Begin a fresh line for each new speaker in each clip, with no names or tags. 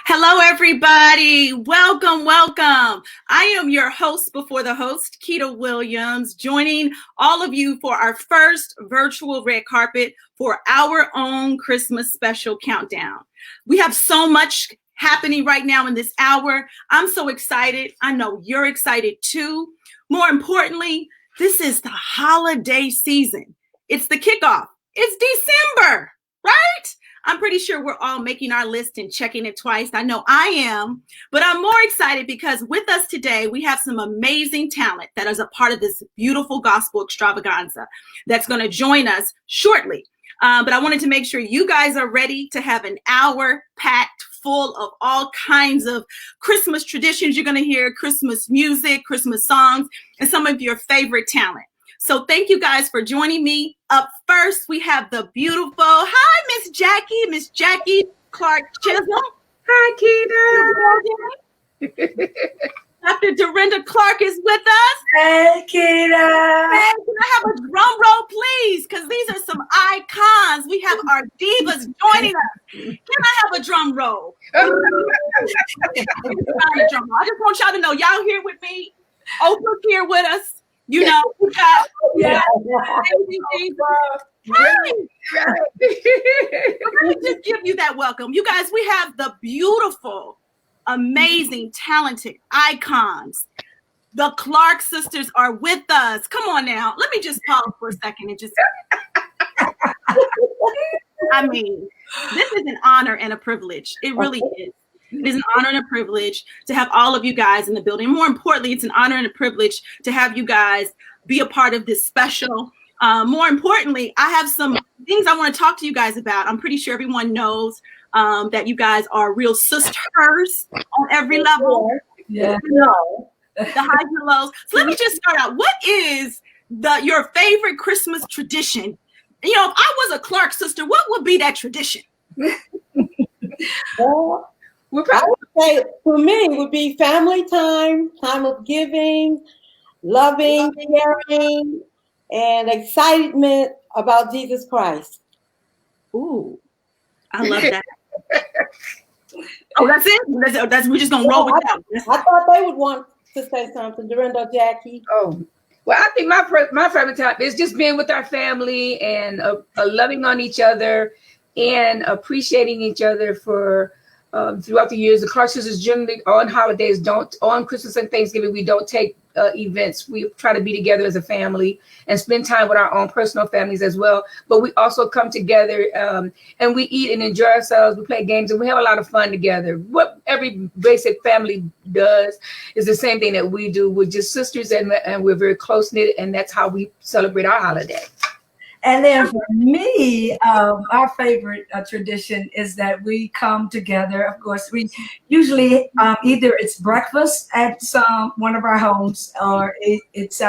Hello, everybody. Welcome, welcome. I am your host before the host, Keita Williams, joining all of you for our first virtual red carpet for our own Christmas special countdown. We have so much happening right now in this hour. I'm so excited. I know you're excited too. More importantly, this is the holiday season. It's the kickoff. It's December, right? I'm pretty sure we're all making our list and checking it twice. I know I am, but I'm more excited because with us today, we have some amazing talent that is a part of this beautiful gospel extravaganza that's going to join us shortly. But I wanted to make sure you guys are ready to have an hour packed full of all kinds of Christmas traditions. You're going to hear Christmas music, Christmas songs, and some of your favorite talent. So thank you guys for joining me. Up first, we have the beautiful, hi, Miss Jackie Clark Chisholm.
Hi,
Keita. Dr. Dorinda Clark is with us.
Hey, Keita.
Hey, can I have a drum roll, please? Because these are some icons. We have our divas joining us. Can I have a drum roll? I just want y'all to know, y'all here with me. Oprah's here with us. You know, we got Let me just give you that welcome. You guys, we have the beautiful, amazing, talented icons. The Clark sisters are with us. Come on now. Let me just pause for a second and just I mean, this is an honor and a privilege. It really is. It is an honor and a privilege to have all of you guys in the building. More importantly, it's an honor and a privilege to have you guys be a part of this special. More importantly, I have some things I want to talk to you guys about. I'm pretty sure everyone knows that you guys are real sisters on every level.
Yeah.
The highs and lows. So let me just start out. What is your favorite Christmas tradition? You know, if I was a Clark sister, what would be that tradition?
Well, I would say for me it would be family time, time of giving, loving, caring, and excitement about Jesus Christ.
Ooh, I love that. Oh, that's it? That's we're just gonna roll with that.
I thought they would want to say something, Dorinda, Jackie.
Oh, well, I think my favorite time is just being with our family and loving on each other and appreciating each other for throughout the years. The Clark sisters generally on holidays on Christmas and Thanksgiving, we don't take events. We try to be together as a family and spend time with our own personal families as well. But we also come together and we eat and enjoy ourselves. We play games and we have a lot of fun together. What every basic family does is the same thing that we do. We're just sisters and we're very close knit, and that's how we celebrate our holiday.
And then for me, our favorite tradition is that we come together. Of course, we usually either it's breakfast at one of our homes or it's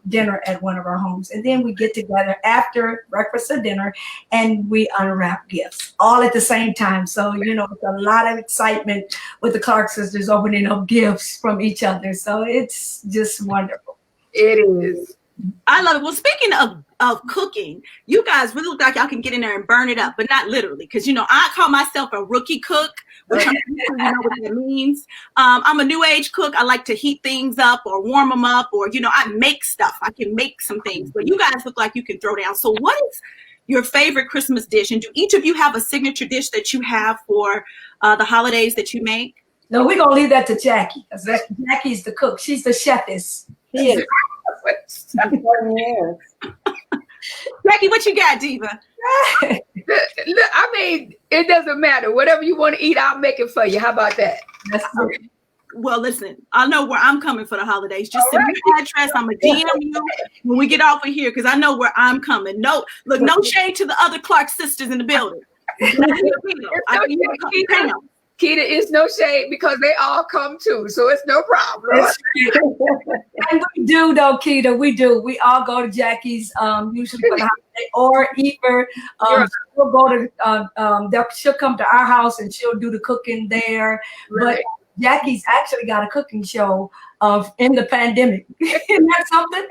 dinner at one of our homes. And then we get together after breakfast or dinner and we unwrap gifts all at the same time. So, you know, it's a lot of excitement with the Clark sisters opening up gifts from each other. So it's just wonderful.
It is.
I love it. Well, speaking of cooking, you guys really look like y'all can get in there and burn it up, but not literally, because you know I call myself a rookie cook, which I'm sure you know what that means. I'm a new age cook. I like to heat things up or warm them up, or you know I make stuff. I can make some things, but you guys look like you can throw down. So, what is your favorite Christmas dish? And do each of you have a signature dish that you have for the holidays that you make?
No, we're gonna leave that to Jackie, because Jackie's the cook. She's the chefess.
She is.
years.
7 years.
Jackie, what you got, Diva?
Look, I mean, it doesn't matter. Whatever you want to eat, I'll make it for you. How about that?
That's
Okay. Well, listen, I know where I'm coming for the holidays. Just send me your address. I'm going to DM you when we get off of here because I know where I'm coming. No, look, no shade to the other Clark sisters in the building.
Keita, it's no shade because they all come too, so it's no problem.
And we do though, Keita. We do. We all go to Jackie's usually for the holiday, or either we'll go to. She'll come to our house and she'll do the cooking there.
Right.
But Jackie's actually got a cooking show in the pandemic. Isn't that something?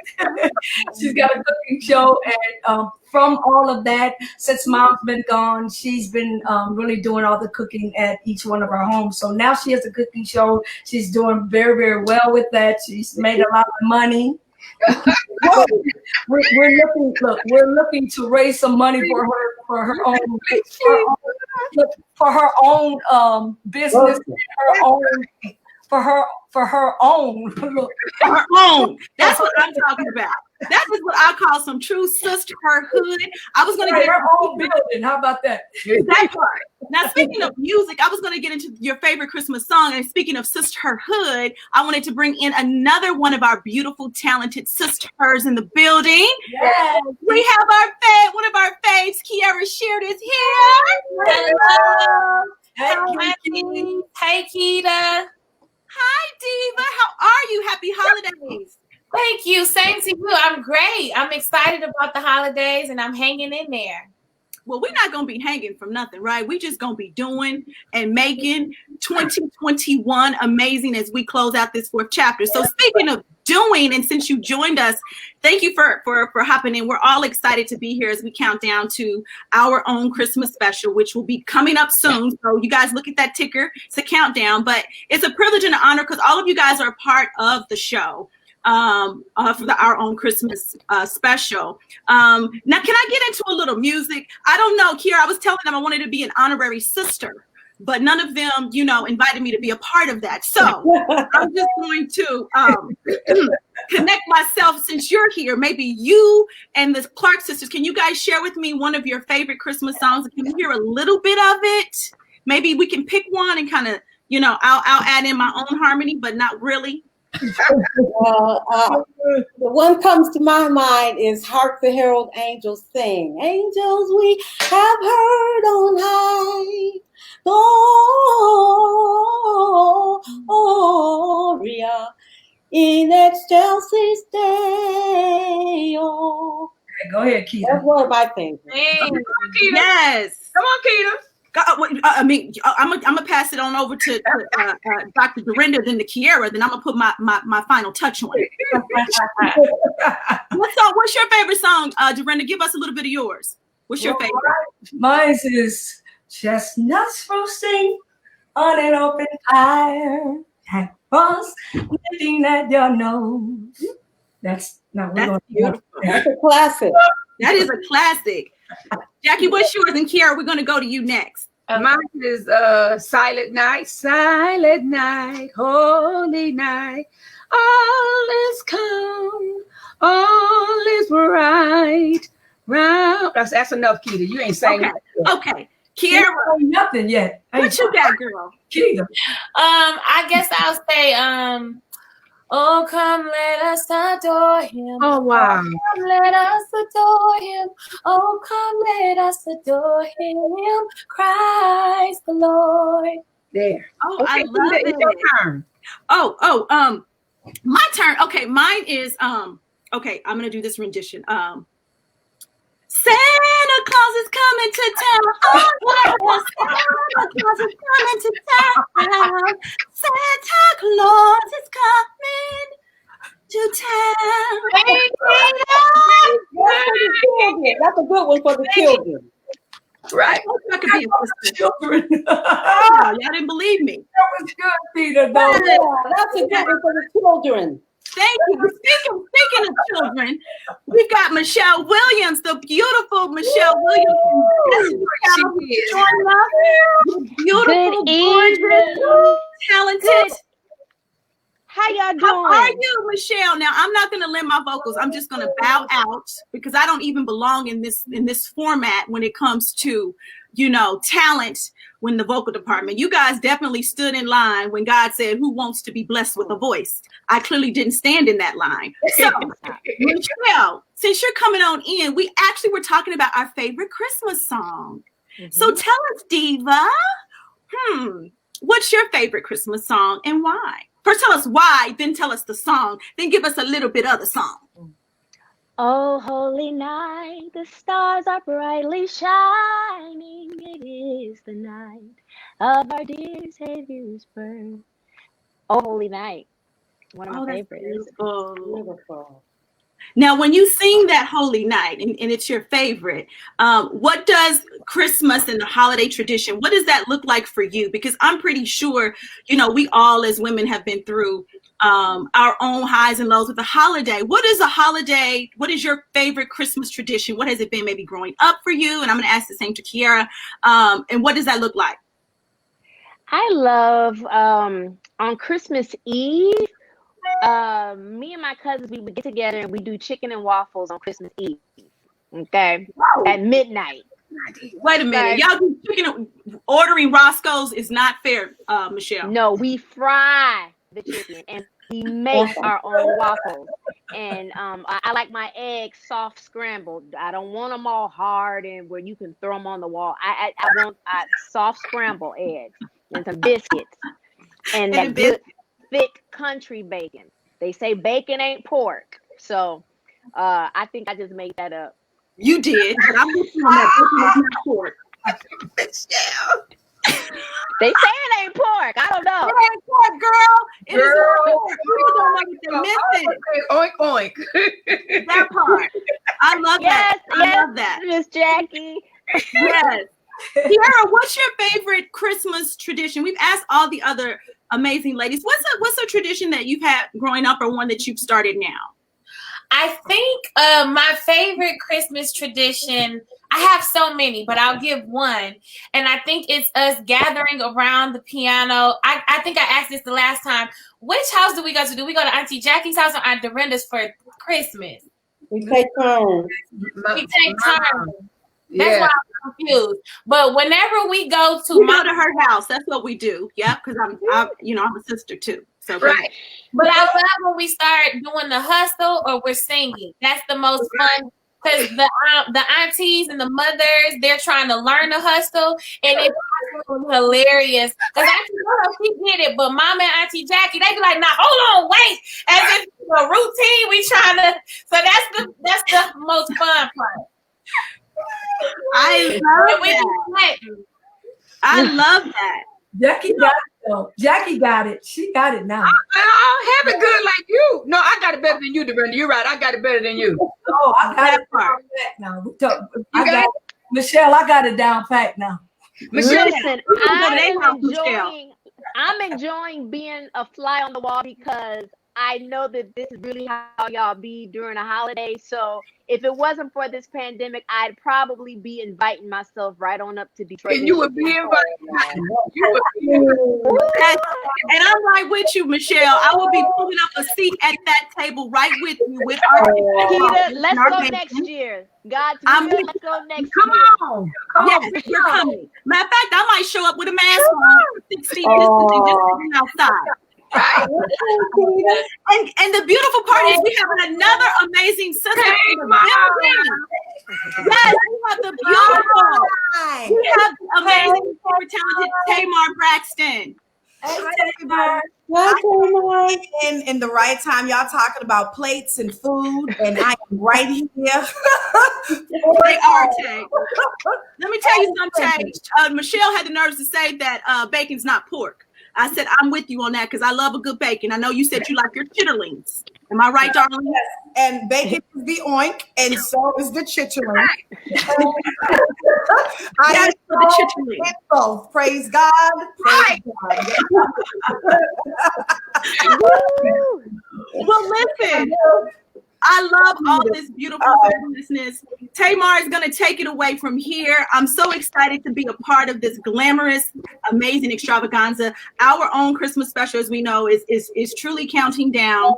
She's got a cooking show, and from all of that, since Mom's been gone, she's been really doing all the cooking at each one of our homes. So now she has a cooking show. She's doing very, very well with that. She's made a lot of money. We're looking to raise some money for her own business, for her own.
That's what I'm talking about. That is what I call some true sisterhood. I was going to get
her own building. How about that?
That part. Now, speaking of music, I was going to get into your favorite Christmas song. And speaking of sisterhood, I wanted to bring in another one of our beautiful, talented sisters in the building.
Yes.
We have one of our faves, Kiara Sheard is here.
Hello.
Hey,
Hey, Keita.
Hi, Diva. How are you? Happy holidays.
Thank you. Same to you. I'm great. I'm excited about the holidays and I'm hanging in there.
Well, we're not going to be hanging from nothing, right? We're just going to be doing and making 2021 amazing as we close out this 4th chapter. So speaking of doing, and since you joined us, thank you for hopping in. We're all excited to be here as we count down to our own Christmas special, which will be coming up soon. So you guys look at that ticker. It's a countdown, but it's a privilege and an honor because all of you guys are a part of the show. For our own Christmas special. Now, can I get into a little music? I don't know, Kiara, I was telling them I wanted to be an honorary sister, but none of them, invited me to be a part of that. So I'm just going to connect myself since you're here. Maybe you and the Clark sisters, can you guys share with me one of your favorite Christmas songs? Can you hear a little bit of it? Maybe we can pick one and kind of, I'll add in my own harmony, but not really.
The one comes to my mind is Hark the Herald Angels Sing. Angels we have heard on high, Gloria in excelsis Deo.
Okay, go ahead, Keita.
That's one of my favorites.
Yes.
Come on, Keita.
I'm gonna pass it on over to Dr. Dorinda, then to Kiara. Then I'm gonna put my final touch on it. What's your favorite song, Dorinda? Give us a little bit of yours. What's your favorite?
Mine is Chestnuts Roasting on an Open Fire. And was lifting at your nose. That's
beautiful.
That's a classic.
That is a classic. Jackie, what's yours? And Kiara, we're going to go to you next.
Mine is Silent Night, Holy Night. All is calm, all is right. Round. That's enough, Keita. You ain't saying
Okay. Kiara,
nothing yet.
What you got, girl?
Keita.
I guess I'll say, oh, come let us adore him.
Oh, wow.
Oh, come let us adore him. Oh, come let us adore him. Christ the Lord.
There.
Oh, okay, I love it.
It's your turn.
My turn. Okay, mine is okay, I'm gonna do this rendition. Santa Claus is coming to town. Oh, Santa Claus is coming to town. Santa Claus is coming to town.
That's a good one for the children.
Right.
Children.
Y'all didn't believe me.
That was good, Peter.
Yeah, that's a good one for the children.
Thank you. Speaking of children, we've got Michelle Williams, the beautiful Michelle Williams. Beautiful, gorgeous, talented.
How y'all doing?
How are you, Michelle? Now, I'm not going to lend my vocals. I'm just going to bow out because I don't even belong in this format when it comes to, talent when the vocal department. You guys definitely stood in line when God said, who wants to be blessed with a voice? I clearly didn't stand in that line. So, Michelle, since you're coming on in, we actually were talking about our favorite Christmas song. Mm-hmm. So tell us, Diva, what's your favorite Christmas song and why? First tell us why, then tell us the song, then give us a little bit of the song.
Oh, holy night, the stars are brightly shining. It is the night of our dear Savior's birth. Oh, holy night, one of my favorites.
Beautiful.
Now, when you sing that Holy Night, and it's your favorite, what does Christmas and the holiday tradition, what does that look like for you? Because I'm pretty sure, we all as women have been through our own highs and lows with the holiday. What is a holiday? What is your favorite Christmas tradition? What has it been maybe growing up for you? And I'm going to ask the same to Kiara. And what does that look like?
I love on Christmas Eve, me and my cousins, we would get together and we do chicken and waffles on Christmas Eve. Okay. Wow. At midnight.
Wait a minute. Y'all do chicken, ordering Roscoe's is not fair, Michelle.
No, we fry the chicken and we make our own waffles. And I like my eggs soft scrambled. I don't want them all hard and where you can throw them on the wall. I want soft scrambled eggs and some biscuits and that good thick country bacon. They say bacon ain't pork. So I think I just made that up.
You did. But I'm with you on that. Bacon is not pork.
They say it ain't pork. I don't know.
It ain't pork, girl. It is pork. People don't know what they're missing.
Oink, oink.
That part. I love that. I love that.
Miss Jackie.
Yes. Kiara, what's your favorite Christmas tradition? We've asked all the other amazing ladies. What's a tradition that you've had growing up or one that you've started now?
I think my favorite Christmas tradition, I have so many, but I'll give one. And I think it's us gathering around the piano. I think I asked this the last time. Which house do we go to? Do we go to Auntie Jackie's house or Aunt Dorinda's for Christmas?
We take turns.
We take turns. That's why I'm confused. But whenever we go to
go to her house, that's what we do. Yeah, because I'm a sister too. So
right. But I love when we start doing the hustle or we're singing. That's the most fun because the aunties and the mothers, they're trying to learn the hustle, and it's hilarious. Because she did it, but Mama and Auntie Jackie, they be like, "Nah, hold on, wait," as if it's a routine. We trying to. So that's the most fun part.
I love that.
Jackie got it though. Jackie got it. She got it now.
I don't have it good like you. No, I got it better than you, Dorinda. You're right. I got it better than you.
Oh, I got it part now. Michelle, I got it down pat now.
Michelle, listen, I'm enjoying being a fly on the wall because I know that this is really how y'all be during a holiday. So if it wasn't for this pandemic, I'd probably be inviting myself right on up to Detroit.
And you would be invited.
And I'm right with you, Michelle. I will be pulling up a seat at that table right with you. With our
let's go next year. God's will, let's go next year.
Come on.
Yes, you're coming. Matter of fact, I might show up with a mask on, 6 feet distancing, just outside. Right. And the beautiful part is we have another amazing sister in the building. Yes, we have the beautiful. We have the amazing, super talented Tamar Braxton.
In the right time, y'all talking about plates and food, and I am right here.
They are, Tay. Let me tell you something, Tay. Michelle had the nerves to say that bacon's not pork. I said, I'm with you on that because I love a good bacon. I know you said you like your chitterlings. Am I right, darling?
Yes. And bacon is the oink, and so is the chitterling.
Yes, the chitterling.
Both. Praise God. Praise God.
Well, listen. I love all this beautiful fabulousness. Tamar is going to take it away from here. I'm so excited to be a part of this glamorous, amazing extravaganza. Our own Christmas special, as we know, is truly counting down.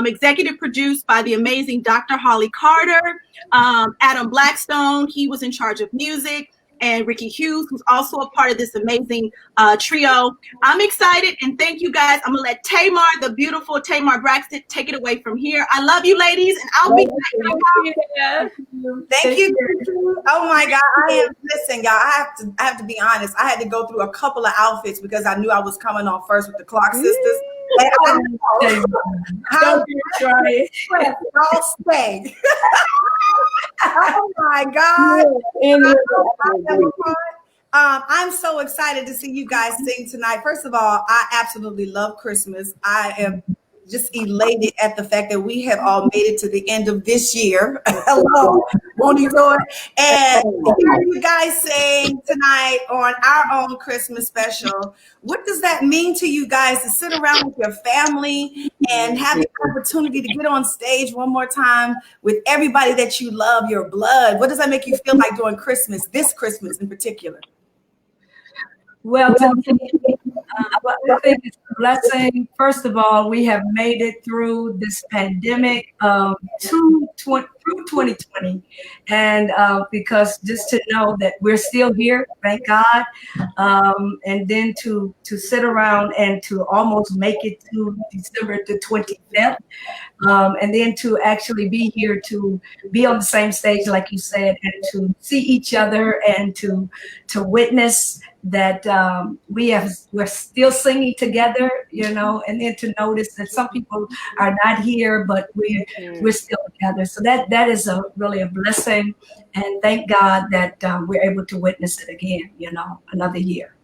Executive produced by the amazing Dr. Holly Carter, Adam Blackstone. He was in charge of music. And Ricky Hughes, who's also a part of this amazing trio. I'm excited, and thank you guys. I'm gonna let Tamar, the beautiful Tamar Braxton, take it away from here. I love you, ladies, and I'll be back.
Thank you. Oh my God, listen, y'all. I have to be honest. I had to go through a couple of outfits because I knew I was coming on first with the Clark sisters. And I know how y'all stay. Oh my God. I'm so excited to see you guys sing tonight. First of all, I absolutely love Christmas. I am just elated at the fact that we have all made it to the end of this year. Hello, won't you do it? And hear you guys sing tonight on our own Christmas special. What does that mean to you guys to sit around with your family and have the opportunity to get on stage one more time with everybody that you love, your blood? What does that make you feel like during Christmas, this Christmas in particular?
Well, I think it's a blessing. First of all, we have made it through this pandemic through 2020. And because just to know that we're still here, thank God. And then to sit around and to almost make it to December the 25th. And then to actually be here, to be on the same stage, like you said, and to see each other and to witness that we're still singing together, you know, and then to notice that some people are not here, but we're still together. So that is really a blessing, and thank God that we're able to witness it again, you know, another year.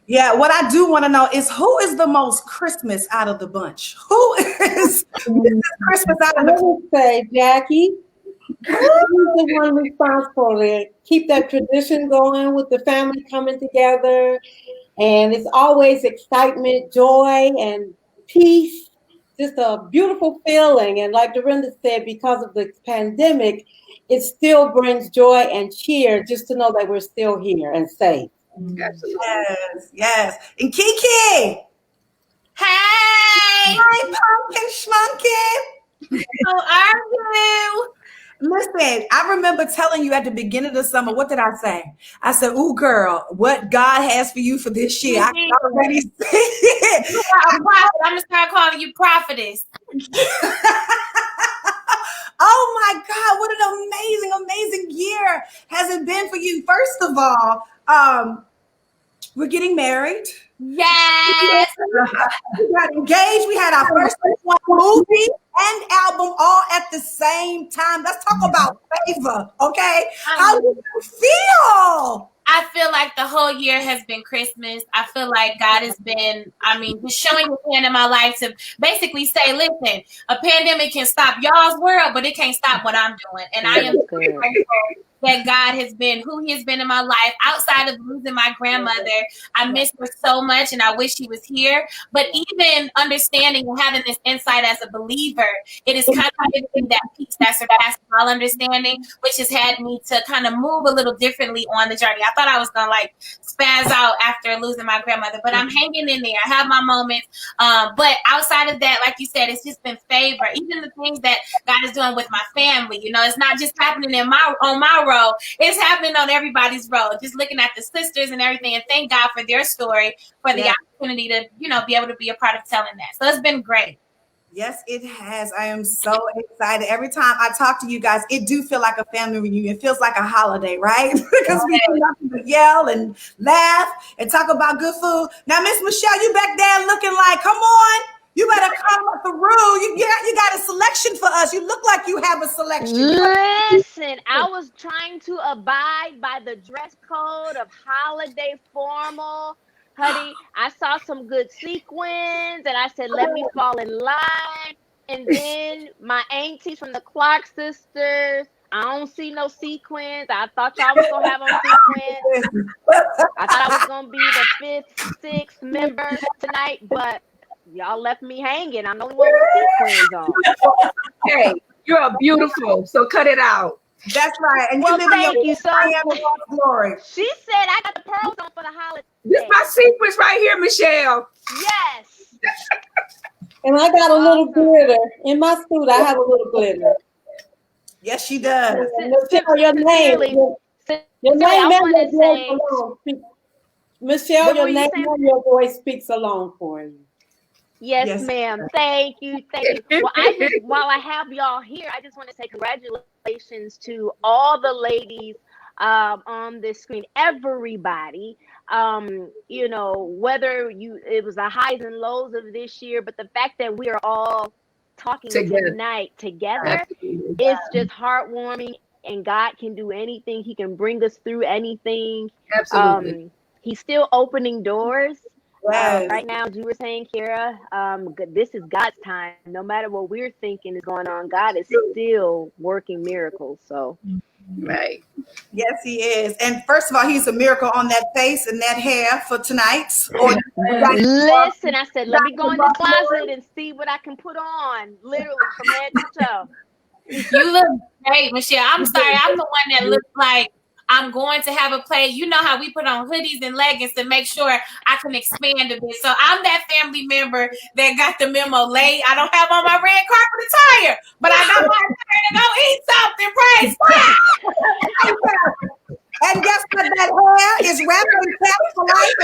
Yeah, what I do want to know is who is the most Christmas out of the bunch? Who is Christmas out of the bunch?
I would say Jackie. He's the one responsible to keep that tradition going with the family coming together. And it's always excitement, joy, and peace. Just a beautiful feeling. And like Dorinda said, because of the pandemic, it still brings joy and cheer just to know that we're still here and safe.
Yes, yes. And Kiki.
Hey!
Hi, Pumpkin Schmunkin.
How are you?
Listen, I remember telling you at the beginning of the summer, what did I say? I said, ooh, girl, what God has for you for this year. I can already see it.
I'm going to start calling you prophetess.
Oh my God, what an amazing, amazing year has it been for you. First of all, we're getting married.
Yes.
We got engaged. We had our first movie and album all at the same time. Let's talk about favor, okay? How do you feel?
I feel like the whole year has been Christmas. I feel like God has been, just showing his hand in my life to basically say, listen, a pandemic can stop y'all's world, but it can't stop what I'm doing. And I am grateful that God has been who he has been in my life. Outside of losing my grandmother, I miss her so much and I wish she was here. But even understanding and having this insight as a believer, it is kind of giving that peace that surpasses all understanding, which has had me to kind of move a little differently on the journey. I thought I was going to like spaz out after losing my grandmother, but I'm hanging in there. I have my moments. But outside of that, like you said, it's just been favor. Even the things that God is doing with my family, you know, it's not just happening on my road. It's happening on everybody's road. Just looking at the sisters and everything, and thank God for their story, for the opportunity to, you know, be able to be a part of telling that. So it's been great.
Yes, it has. I am so excited. Every time I talk to you guys, it do feel like a family reunion. It feels like a holiday, right? Because we do nothing but yell and laugh and talk about good food. Now, Miss Michelle, you back there looking like, come on. You better come up the room. You got a selection for us. You look like you have a selection.
Listen, I was trying to abide by the dress code of holiday formal. Honey, I saw some good sequins and I said, let me fall in line. And then my aunties from the Clark sisters, I don't see no sequins. I thought y'all was going to have on sequins. I thought I was going to be the 5th, 6th member tonight, but y'all left me hanging. I'm the only one with sequins on.
Hey, You're beautiful. So cut it out.
That's right. And
Well,
you live in
thank
your
you so
Miami glory.
She said I got the pearls on for the holidays.
This is my sequence right here, Michelle.
Yes.
And I got a little glitter in my suit. I have a little glitter.
Yes, she does.
Michelle, your name. Your name and your voice alone. Michelle, your name and your voice speaks alone for you.
Yes, ma'am. Thank you. Well, while I have y'all here, I just want to say congratulations to all the ladies on this screen. Everybody, you know, whether it was the highs and lows of this year, but the fact that we are all talking tonight together, it's just heartwarming. And God can do anything. He can bring us through anything.
Absolutely.
He's still opening doors.
Yes.
Right now, as you were saying, Kara, this is God's time. No matter what we're thinking is going on, God is still working miracles. So,
right.
Yes, he is. And first of all, he's a miracle on that face and that hair for tonight.
Listen, I said, let me go in the closet and see what I can put on, literally from head to toe.
You look great, Michelle. I'm sorry, I'm the one that looks like I'm going to have a play. You know how we put on hoodies and leggings to make sure I can expand a bit. So I'm that family member that got the memo late. I don't have on my red carpet attire, but I got my attire to go eat something. Praise God.
And guess what? That hair is wrapped in for life.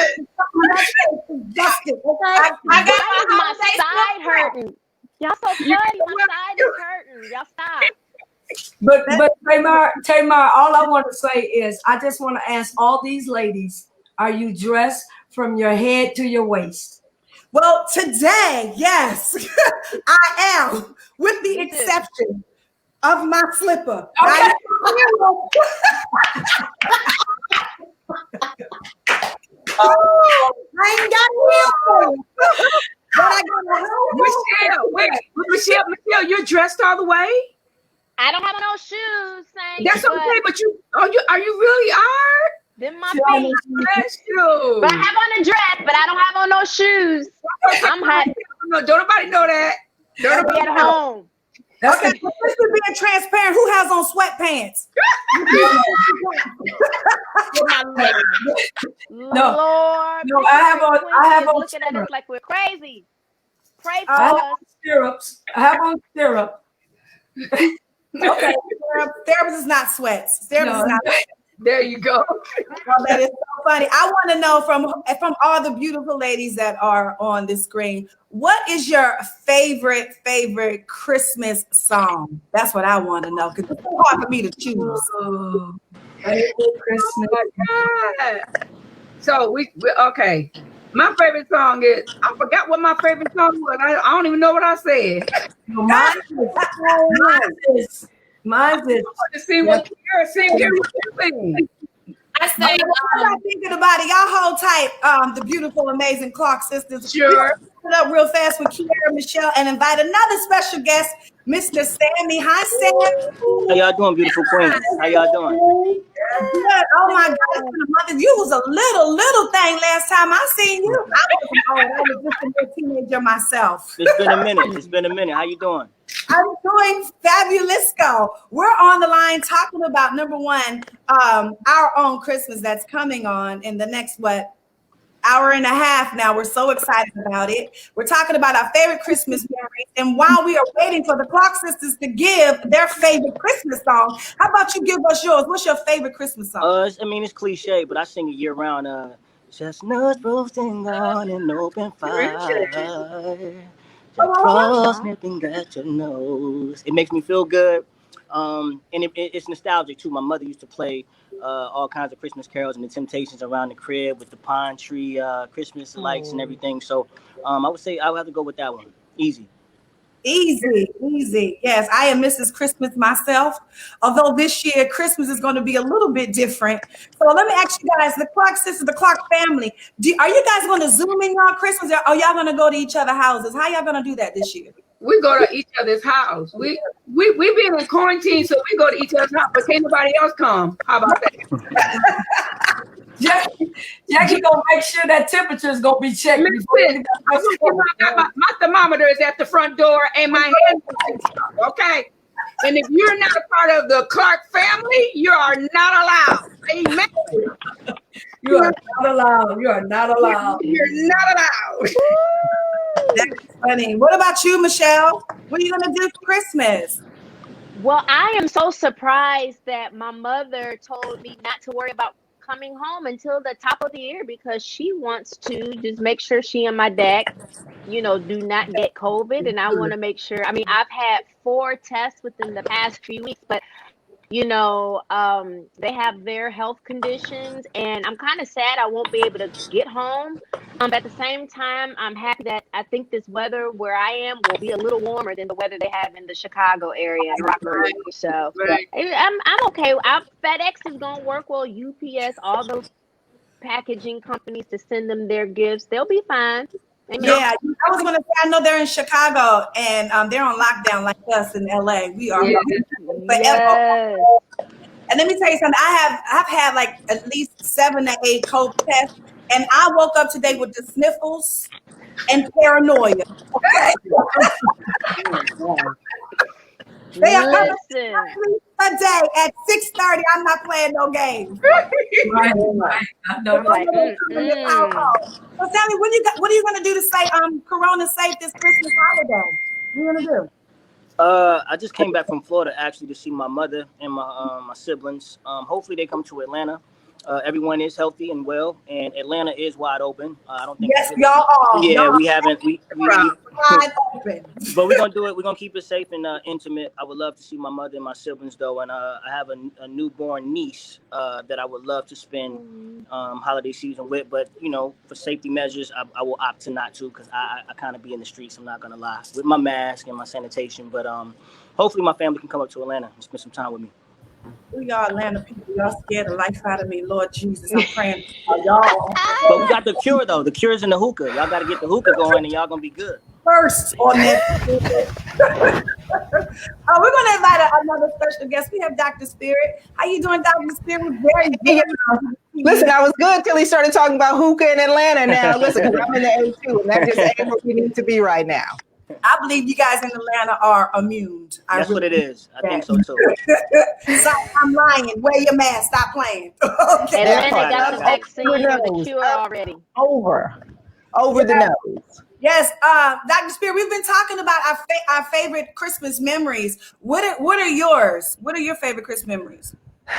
I got
my side hurting. Y'all so funny. My side is hurting. Y'all stop.
But Tamar, all I want to say is I just want to ask all these ladies, are you dressed from your head to your waist?
Well, today, yes, I am, with the exception of my slipper.
Okay.
I ain't got heels. But I got
Michelle, you're dressed all the way?
I don't have no shoes,
That's okay, but are you really are?
Them my feet. But I have on a dress, but I don't have on no shoes. I'm hot.
Don't nobody know that.
Don't be at home.
Okay, so this is being transparent. Who has on sweatpants?
Lord,
no, I have on
looking at us like we're crazy. Pray for
I have
us.
on stirrups. I have on stirrup.
Okay, stirrups is not sweats. Stirrups is not.
There you go.
Well, that is so funny. I want to know from all the beautiful ladies that are on this screen, what is your favorite Christmas song? That's what I want to know because it's so hard for me to choose.
Christmas.
Oh my God. So we okay. My favorite song is I forgot what my favorite song was. I don't even know what I said.
Mine is.
To see what Kara sing.
I say,
I'm not thinking about it. Y'all hold tight. The beautiful, amazing Clark sisters.
Sure.
Put up real fast with Kiara, Michelle, and invite another special guest, Mr. Sammy. Hi, Sam.
How y'all doing, beautiful queens? How y'all doing?
Good. Oh my God, it's been a month. You was a little thing last time I seen you. I was just a little teenager myself.
It's been a minute. How you doing?
I'm doing fabulous. We're on the line talking about number one, our own Christmas that's coming on in the next hour and a half now. We're so excited about it. We're talking about our favorite Christmas memories. And while we are waiting for the Clark sisters to give their favorite Christmas song, how about you give us yours? What's your favorite Christmas song?
I mean, it's cliche, but I sing it year round. Chestnuts roasting on an open fire. Frost nipping at your nose. It makes me feel good. And it's nostalgic too. My mother used to play all kinds of Christmas carols and the Temptations around the crib with the pine tree Christmas lights and everything. So I would say I would have to go with that one. Easy.
Yes, I am Mrs. Christmas myself. Although this year Christmas is going to be a little bit different. So let me ask you guys, the Clark sisters, the Clark family, are you guys going to Zoom in y'all Christmas, or are y'all going to go to each other's houses? How y'all going to do that this year?
We go to each other's house. We've been in quarantine, so we go to each other's house, but can't nobody else come. How about that?
Jackie gonna make sure that temperature is gonna be checked.
My thermometer is at the front door and my hand. Okay. And if you're not a part of the Clark family, you are not allowed. Amen.
You are not allowed. You are not allowed.
You're not allowed.
That's funny. What about you, Michelle? What are you gonna do for Christmas?
Well, I am so surprised that my mother told me not to worry about coming home until the top of the year because she wants to just make sure she and my dad, do not get COVID. And I want to make sure. I mean, I've had 4 tests within the past few weeks, but they have their health conditions, and I'm kind of sad I won't be able to get home. At the same time, I'm happy that I think this weather where I am will be a little warmer than the weather they have in the Chicago area and Rockford. So I'm okay. FedEx is gonna work well. UPS, all those packaging companies to send them their gifts, they'll be fine.
Yeah, I was gonna say I know they're in Chicago and they're on lockdown like us in LA. We are forever.
Yes.
And let me tell you something. I've had like at least 7 to 8 COVID tests, and I woke up today with the sniffles and paranoia. Okay. They are coming a day at 6:30. I'm not playing no games.
Right. I know.
Like,
So Sally, what are you gonna do to say Corona safe this Christmas holiday? What are you gonna do?
I just came back from Florida actually to see my mother and my siblings. Hopefully they come to Atlanta. Everyone is healthy and well, and Atlanta is wide open. I don't think.
Yes, y'all are.
Yeah,
y'all
we haven't. We
wide open.
But we're gonna do it. We're gonna keep it safe and intimate. I would love to see my mother and my siblings though, and I have a newborn niece that I would love to spend holiday season with. But for safety measures, I will opt to not to because I kind of be in the streets. I'm not gonna lie with my mask and my sanitation. But hopefully my family can come up to Atlanta and spend some time with me.
We are Atlanta people. Y'all scared the life out of me, Lord Jesus. I'm praying for y'all.
But we got the cure though. The cure's in the hookah. Y'all got to get the hookah going, and y'all gonna be good.
First on that. We're gonna invite another special guest. We have Dr. Spirit. How you doing, Dr. Spirit? Very good.
Listen, I was good till he started talking about hookah in Atlanta. Now, listen, I'm in the A2, and that just ain't where we need to be right now.
I believe you guys in Atlanta are immune.
That's what it is. I think so too.
So I'm lying. Wear your mask. Stop playing. Okay.
Atlanta got the vaccine or the cure already.
Over the nose.
Yes, Dr. Spear, we've been talking about our favorite Christmas memories. What are yours? What are your favorite Christmas memories?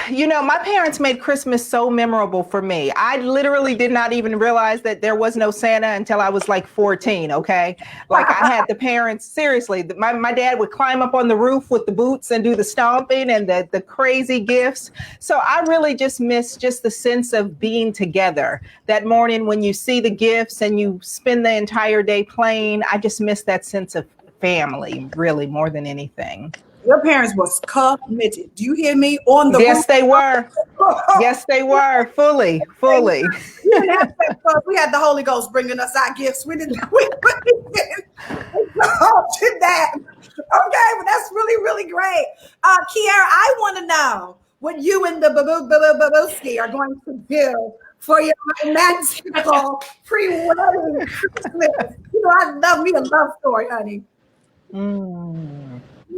My parents made Christmas so memorable for me. I literally did not even realize that there was no Santa until I was like 14, okay? Like I had the parents, seriously, my dad would climb up on the roof with the boots and do the stomping and the crazy gifts. So I really just miss just the sense of being together. That morning when you see the gifts and you spend the entire day playing, I just miss that sense of family, really, more than anything.
Your parents was committed. Do you hear me? On the
Yes, they were. Yes, they were. Fully.
We didn't have that. We had the Holy Ghost bringing us our gifts. We didn't. We did that. Okay, but that's really, really great. Kiara, I want to know what you and the Babuski are going to do for your magical pre-wedding Christmas. I love me a love story, honey.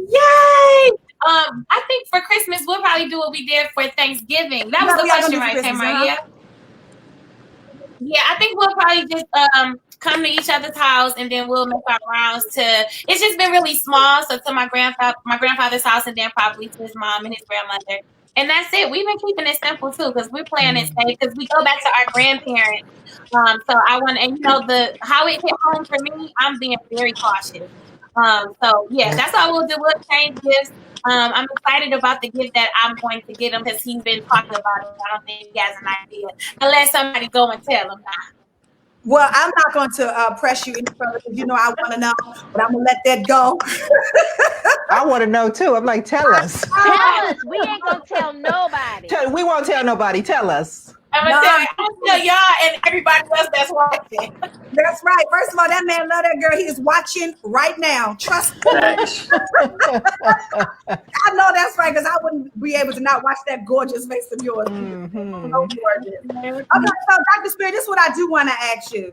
Yay! I think for Christmas we'll probably do what we did for Thanksgiving. That was the question, right, Tamar? Yeah, I think we'll probably just come to each other's house and then we'll make our rounds to. It's just been really small, so to my grandfather's house and then probably to his mom and his grandmother. And that's it. We've been keeping it simple too because we're playing it safe because we go back to our grandparents. So I want, and how it hit home for me. I'm being very cautious. So yeah, that's all we'll do. We'll change gifts. I'm excited about the gift that I'm going to get him because he's been talking about it. I don't think he has an idea unless somebody go and tell him now.
Well, I'm not going to press you any further because I want to know, but I'm going to let that go.
I want to know too. I'm like, tell us.
Tell us. We ain't going to tell nobody.
We won't tell nobody. Tell us.
I'm gonna tell y'all and everybody else that's watching.
That's right. First of all, that man love that girl. He is watching right now. Trust me. I know that's right because I wouldn't be able to not watch that gorgeous face of yours. Mm-hmm. So gorgeous. Okay, so Dr. Spirit, this is what I do want to ask you.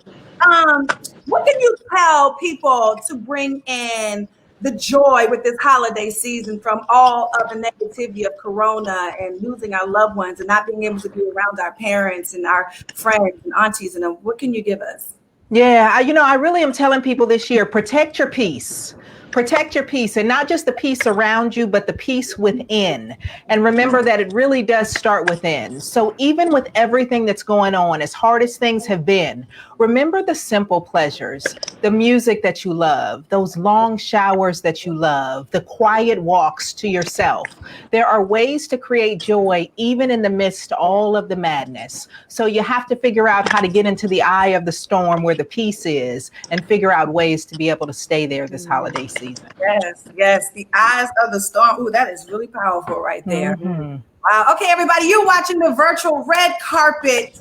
What can you tell people to bring in the joy with this holiday season from all of the negativity of Corona and losing our loved ones and not being able to be around our parents and our friends and aunties? And what can you give us?
Yeah, I really am telling people this year, protect your peace. Protect your peace, and not just the peace around you, but the peace within. And remember that it really does start within. So even with everything that's going on, as hard as things have been, remember the simple pleasures, the music that you love, those long showers that you love, the quiet walks to yourself. There are ways to create joy even in the midst of all of the madness. So you have to figure out how to get into the eye of the storm where the peace is and figure out ways to be able to stay there this holiday season.
Yes, the eyes of the storm. Ooh, that is really powerful right there.
Mm-hmm.
Wow. Okay, everybody, you're watching the virtual red carpet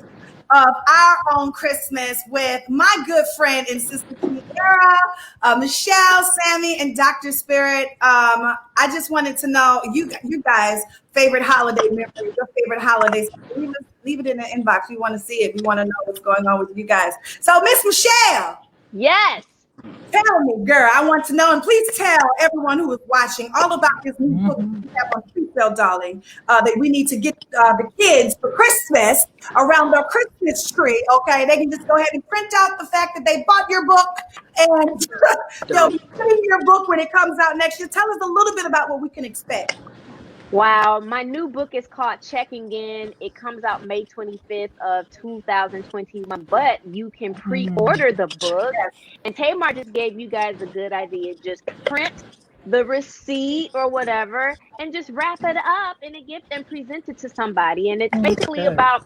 of our own Christmas with my good friend and sister Kiara, Michelle, Sammy, and Dr. Spirit. I just wanted to know you guys' favorite holiday memories, your favorite holidays. Leave it in the inbox. We want to see it. We want to know what's going on with you guys. So, Miss Michelle.
Yes.
Tell me, girl, I want to know, and please tell everyone who is watching all about this new book we have on pre-sale, darling, that we need to get the kids for Christmas around their Christmas tree, okay? They can just go ahead and print out the fact that they bought your book and they'll be reading your book when it comes out next year. Tell us a little bit about what we can expect.
Wow, my new book is called Checking In. It comes out May 25th of 2021, but you can pre-order the book. And Tamar just gave you guys a good idea. Just print the receipt or whatever and just wrap it up in a gift and present it to somebody. And it's basically about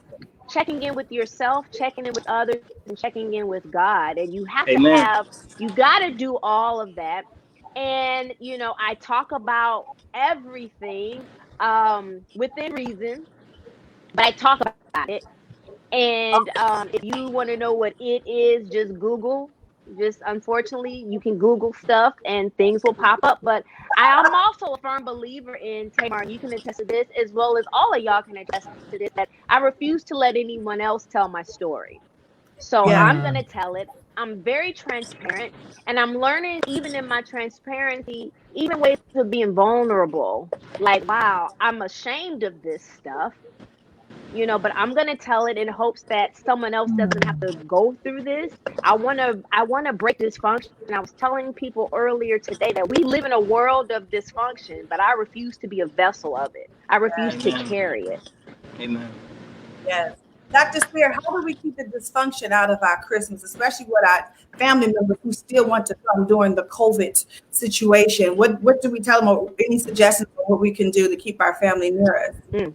checking in with yourself, checking in with others, and checking in with God. And you have you got to do all of that. And, I talk about everything within reason, but I talk about it. And if you want to know what it is, just Google. Unfortunately, you can Google stuff and things will pop up. But I am also a firm believer in, Tamar, and you can attest to this, as well as all of y'all can attest to this, that I refuse to let anyone else tell my story. So I'm going to tell it. I'm very transparent, and I'm learning, even in my transparency, even ways of being vulnerable. Like, wow, I'm ashamed of this stuff, but I'm going to tell it in hopes that someone else doesn't have to go through this. I want to break dysfunction. And I was telling people earlier today that we live in a world of dysfunction, but I refuse to be a vessel of it. I refuse to carry it.
Amen.
Yes. Dr. Spear, how do we keep the dysfunction out of our Christmas, especially with our family members who still want to come during the COVID situation? What do we tell them, or any suggestions on what we can do to keep our family near us?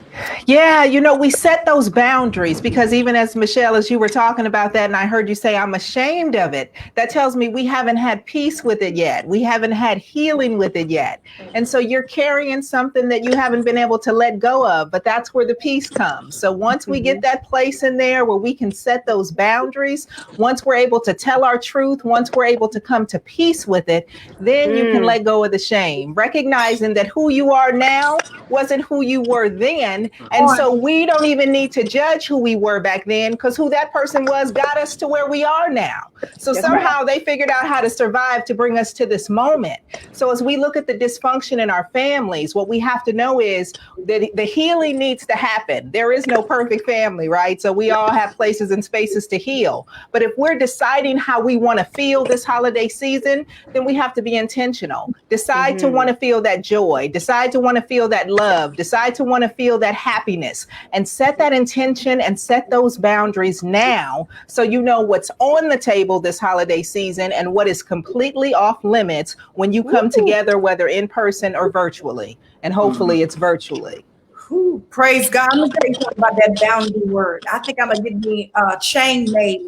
Yeah, we set those boundaries, because even as Michelle, as you were talking about that, and I heard you say, I'm ashamed of it, that tells me we haven't had peace with it yet. We haven't had healing with it yet. And so you're carrying something that you haven't been able to let go of, but that's where the peace comes. So once we get that place in there where we can set those boundaries, once we're able to tell our truth, once we're able to come to peace with it, then you can let go of the shame, recognizing that who you are now wasn't who you were then. And so we don't even need to judge who we were back then, because who that person was got us to where we are now. So somehow they figured out how to survive to bring us to this moment. So as we look at the dysfunction in our families, what we have to know is that the healing needs to happen. There is no perfect family, right? So we all have places and spaces to heal. But if we're deciding how we want to feel this holiday season, then we have to be intentional. Decide to want to feel that joy, decide to want to feel that love, decide to want to feel that happiness, and set that intention and set those boundaries now, so you know what's on the table this holiday season and what is completely off limits when you come together, whether in person or virtually. And hopefully it's virtually.
Ooh, praise God. I'm going to tell you something about that boundary word. I think I'm going to get me a chain made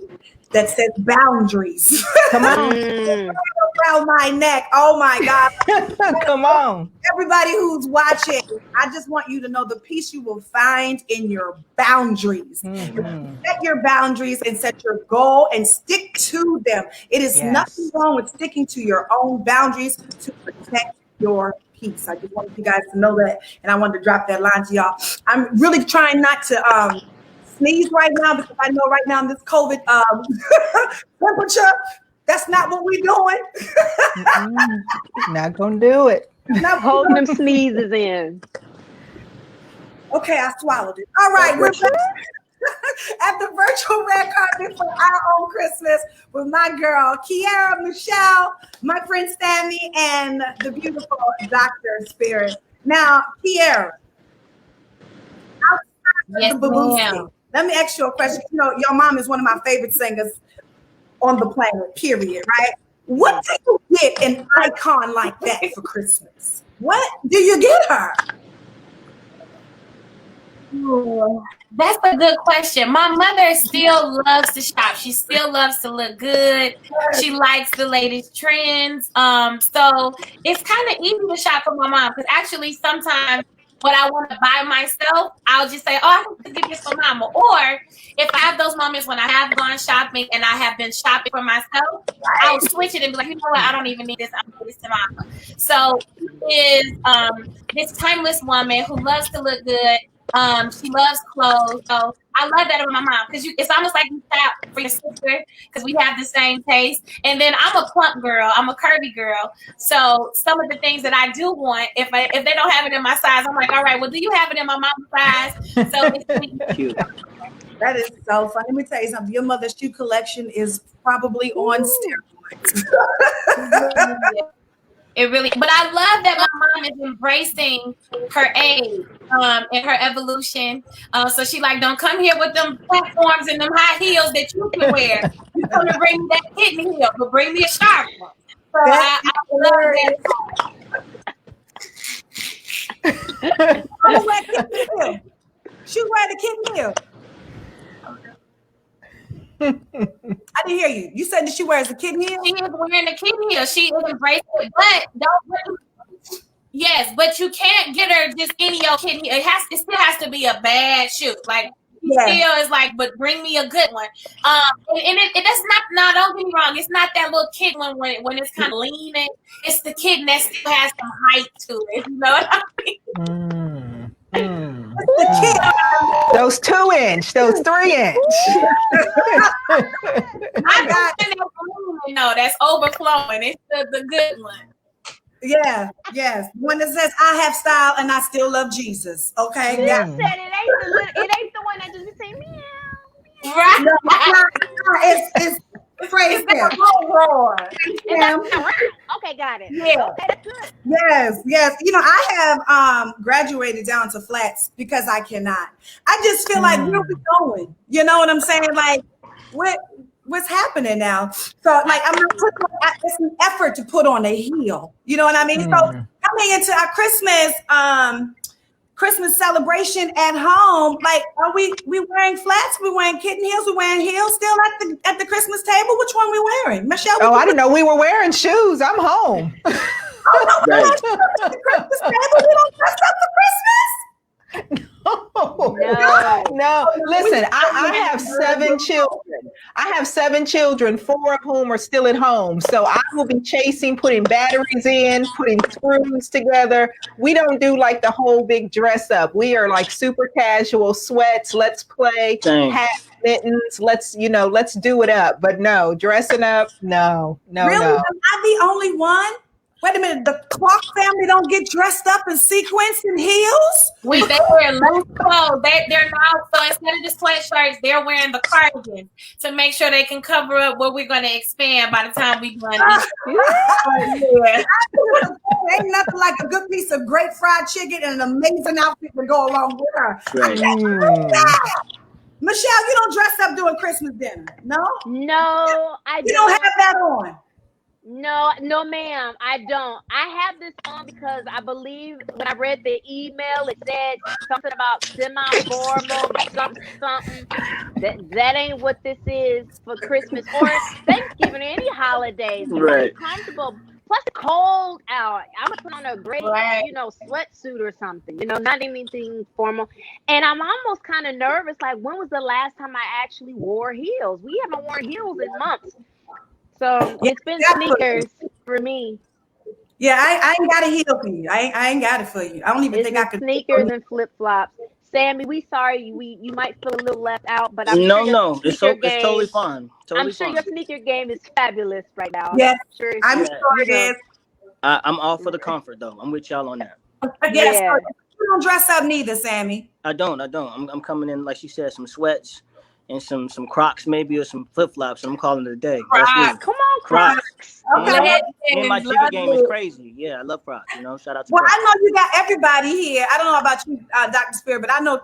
that says boundaries.
Come on.
Around my neck. Oh my God.
Come on.
Everybody who's watching, I just want you to know the peace you will find in your boundaries. Set your boundaries and set your goal and stick to them. It is nothing wrong with sticking to your own boundaries to protect your peace. I just wanted you guys to know that, and I wanted to drop that line to y'all. I'm really trying not to sneeze right now, because I know right now in this COVID temperature, That's not what we're doing.
Not gonna do it.
Holding them sneezes in.
Okay, I swallowed it. All right, we're back at the virtual red carpet for our own Christmas with my girl, Kiara, Michelle, my friend Sammy, and the beautiful Dr. Spirit. Now, Kiara,
Yes,
the Babuski,
ma'am.
let me ask you a question. You know, your mom is one of my favorite singers on the planet, period, right? What do you get an icon like that for Christmas? What do you get her?
Ooh, that's a good question. My mother still loves to shop. She still loves to look good. She likes the latest trends. So it's kind of easy to shop for my mom because actually sometimes what I want to buy myself, I'll just say, "Oh, I can get this for mama." Or if I have those moments when I have gone shopping and I have been shopping for myself, I'll switch it and be like, "You know what? I don't even need this. I'm gonna give this to mama." So she is this timeless woman who loves to look good. She loves clothes, so I love that about my mom because it's almost like you shop for your sister because we have the same taste. And then I'm a plump girl, I'm a curvy girl, so some of the things that I do want, if they don't have it in my size, I'm like, all right, well, do you have it in my mom's size? So it's
Cute.
That is so funny. Let me tell you something. Your mother's shoe collection is probably on steroids.
It really, but I love that my mom is embracing her age and her evolution. So she like, don't come here with them platforms and them high heels that you can wear. You come to bring me that kitten heel, but bring me a sharp one. So I love that.
I'm gonna wear kitten heel. She wear the kitten heel. I didn't hear you. You said that she wears a kitten heel?
She is wearing the kitten heel. She is embracing it, but don't. Yes, but you can't get her just any old kitten heel. It still has to be a bad shoe. Like still is like, but bring me a good one. And that's not. No, don't get me wrong. It's not that little kid one when it's kind of leaning. It's the kitten that still has some height to it. You know what I mean?
The kid.
Those 2-inch, those 3-inch.
I got no, that's overflowing. It's the good one.
Yeah, yes. One that says I have style and I still love Jesus. Okay.
She
Yeah.
said it ain't the one that just be saying meow.
Right.
No, it's praise him.
Okay, got it.
Yeah.
Okay, that's good.
Yes. You know, I have graduated down to flats because I cannot. I just feel like where we going? You know what I'm saying? Like what's happening now? So like I'm not putting it's an effort to put on a heel. You know what I mean? So coming into our Christmas celebration at home, like are we wearing flats? We wearing kitten heels? We wearing heels still at the Christmas table? Which one we wearing? Michelle?
Oh, I didn't know we were wearing shoes. I'm home.
Oh no,
Right.
the Christmas table. We don't dress up for Christmas.
No. Listen, I have 7 children. I have 7 children, 4 of whom are still at home. So I will be putting batteries in, putting screws together. We don't do like the whole big dress up. We are like super casual, sweats, let's play, hats, mittens, let's do it up. But no, dressing up, no.
Really?
No.
Am I the only one? Wait a minute, the Clark family don't get dressed up in sequins and heels?
They wear loose clothes. They're now, so instead of the sweatshirts, they're wearing the cardigans to make sure they can cover up what we're going to expand by the time we done.
Ain't nothing like a good piece of great fried chicken and an amazing outfit to go along with her.
Right.
Michelle, you don't dress up during Christmas dinner, no?
No, I don't.
You don't have that on.
No, ma'am, I don't. I have this on because I believe when I read the email, it said something about semi-formal, something. That ain't what this is for Christmas or Thanksgiving, any holidays.
Right.
It's comfortable. Plus, it's cold out. I'm gonna put on a great, sweatsuit or something. Not anything formal. And I'm almost kind of nervous. Like, when was the last time I actually wore heels? We haven't worn heels in months. So it's been sneakers for me.
Yeah, I ain't got a heel for you. I ain't got it for you. I don't even think I could.
Sneakers and flip flops. Sammy, we sorry you might feel a little left out, but I'm
No,
sure your
no, it's
sneaker
totally
game.
fine.
I'm
Totally
sure
fine.
your sneaker game is fabulous right now.
Yes,
I'm sure
I'm
Yeah.
sure
you
it
know.
is.
I'm all for the comfort though. I'm with y'all on that.
Yes,
Yeah.
you don't dress up neither, Sammy.
I don't. I'm coming in like she said, some sweats and some Crocs maybe or some flip flops. And I'm calling it a day. That's me.
Crocs.
Come on,
Crocs.
Crocs.
Okay.
And my
Legends,
jigger
love
game is
it.
crazy. Yeah, I love Crocs. You know, shout out to
Well,
Crocs.
I know you got everybody here. I don't know about you, Dr. Spear, but I know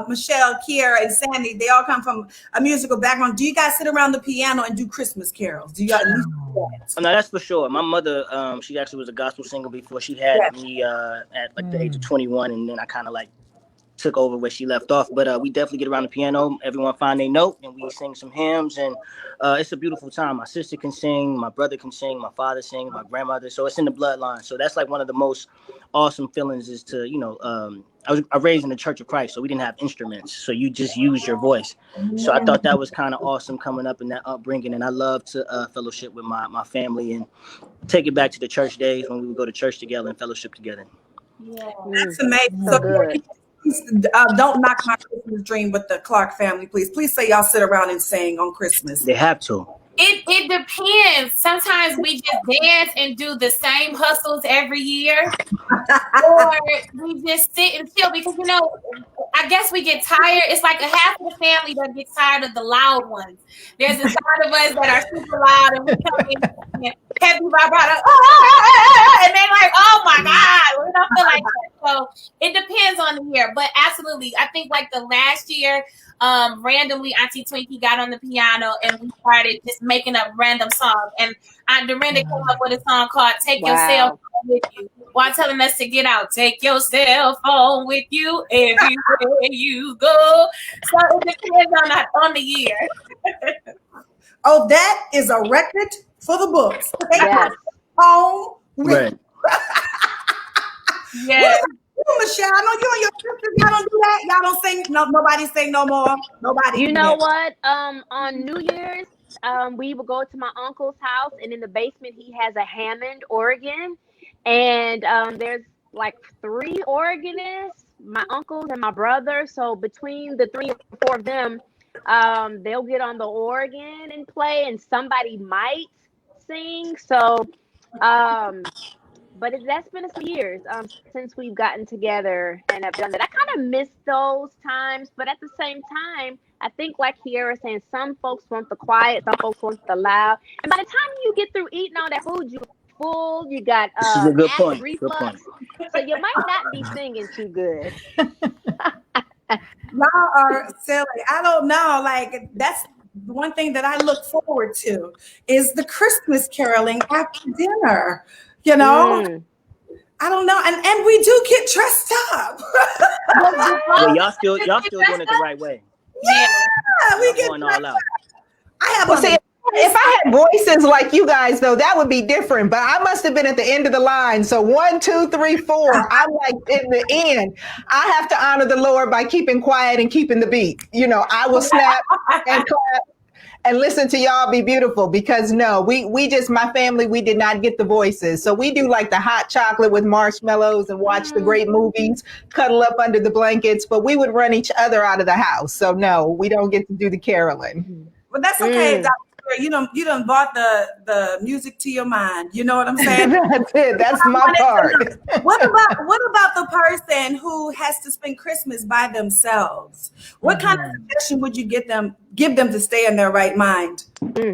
Michelle, Kiera, and Sandy. They all come from a musical background. Do you guys sit around the piano and do Christmas carols? Do you at least do that?
No, that's for sure. My mother, she actually was a gospel singer before she had
Yes.
me at like the age of 21, and then I kind of like took over where she left off. But we definitely get around the piano. Everyone find their note, and we sing some hymns, and it's a beautiful time. My sister can sing, my brother can sing, my father sings, my grandmother. So it's in the bloodline. So that's like one of the most awesome feelings is to, I was raised in the Church of Christ, so we didn't have instruments. So you just use your voice. So I thought that was kind of awesome coming up in that upbringing. And I love to fellowship with my family and take it back to the church days when we would go to church together and fellowship together.
That's amazing.
So good.
Please, don't knock my Christmas dream with the Clark family, please. Please say y'all sit around and sing on Christmas.
They have to.
It depends. Sometimes we just dance and do the same hustles every year, or we just sit and chill because I guess we get tired. It's like a half of the family that gets tired of the loud ones. There's a side of us that are super loud and we come in heavy vibrato, and they're like, "Oh my God," we don't feel like that. So it depends on the year, but absolutely, I think like the last year. Randomly, Auntie Twinkie got on the piano and we started just making up random songs. And Aunt Dorinda came up with a song called "Take Your Cell Phone With You," while telling us to get out. Take your cell phone with you everywhere you go. So it depends on the year.
Oh, that is a record for the books. Take
Yes.
your phone with
Right.
Yes.
Michelle, I know you and your sisters, y'all don't do that. Y'all don't sing. No, nobody sing no more. Nobody.
You
do
know
that.
what? On New Year's, we would go to my uncle's house, and in the basement, he has a Hammond organ, and there's like 3 organists, my uncles and my brother. So between the 3 or 4 of them, they'll get on the organ and play, and somebody might sing. So, but that's been a few years since we've gotten together and have done that. I kind of miss those times, but at the same time, I think like Kiera saying, some folks want the quiet, some folks want the loud. And by the time you get through eating all that food, you're full, you got
This is a good
acid
point.
reflux,
Good point.
so you might not be singing too good.
Y'all are silly. I don't know. Like that's one thing that I look forward to is the Christmas caroling after dinner. You know, I don't know, and we do get dressed up.
Well, y'all still doing it the right way.
Yeah, we
Y'all
get
going
dressed
all out.
up. I have
Well, see, if I had voices like you guys, though, that would be different. But I must have been at the end of the line. So 1, 2, 3, 4. I'm like in the end. I have to honor the Lord by keeping quiet and keeping the beat. I will snap and clap and listen to y'all be beautiful because no, we just, my family, we did not get the voices. So we do like the hot chocolate with marshmallows and watch the great movies, cuddle up under the blankets, but we would run each other out of the house. So no, we don't get to do the caroling.
But that's okay, Dr. You done bought the music to your mind. You know what I'm saying?
That's it. That's my part.
What about the person who has to spend Christmas by themselves? What kind of suggestion would you give them to stay in their right mind?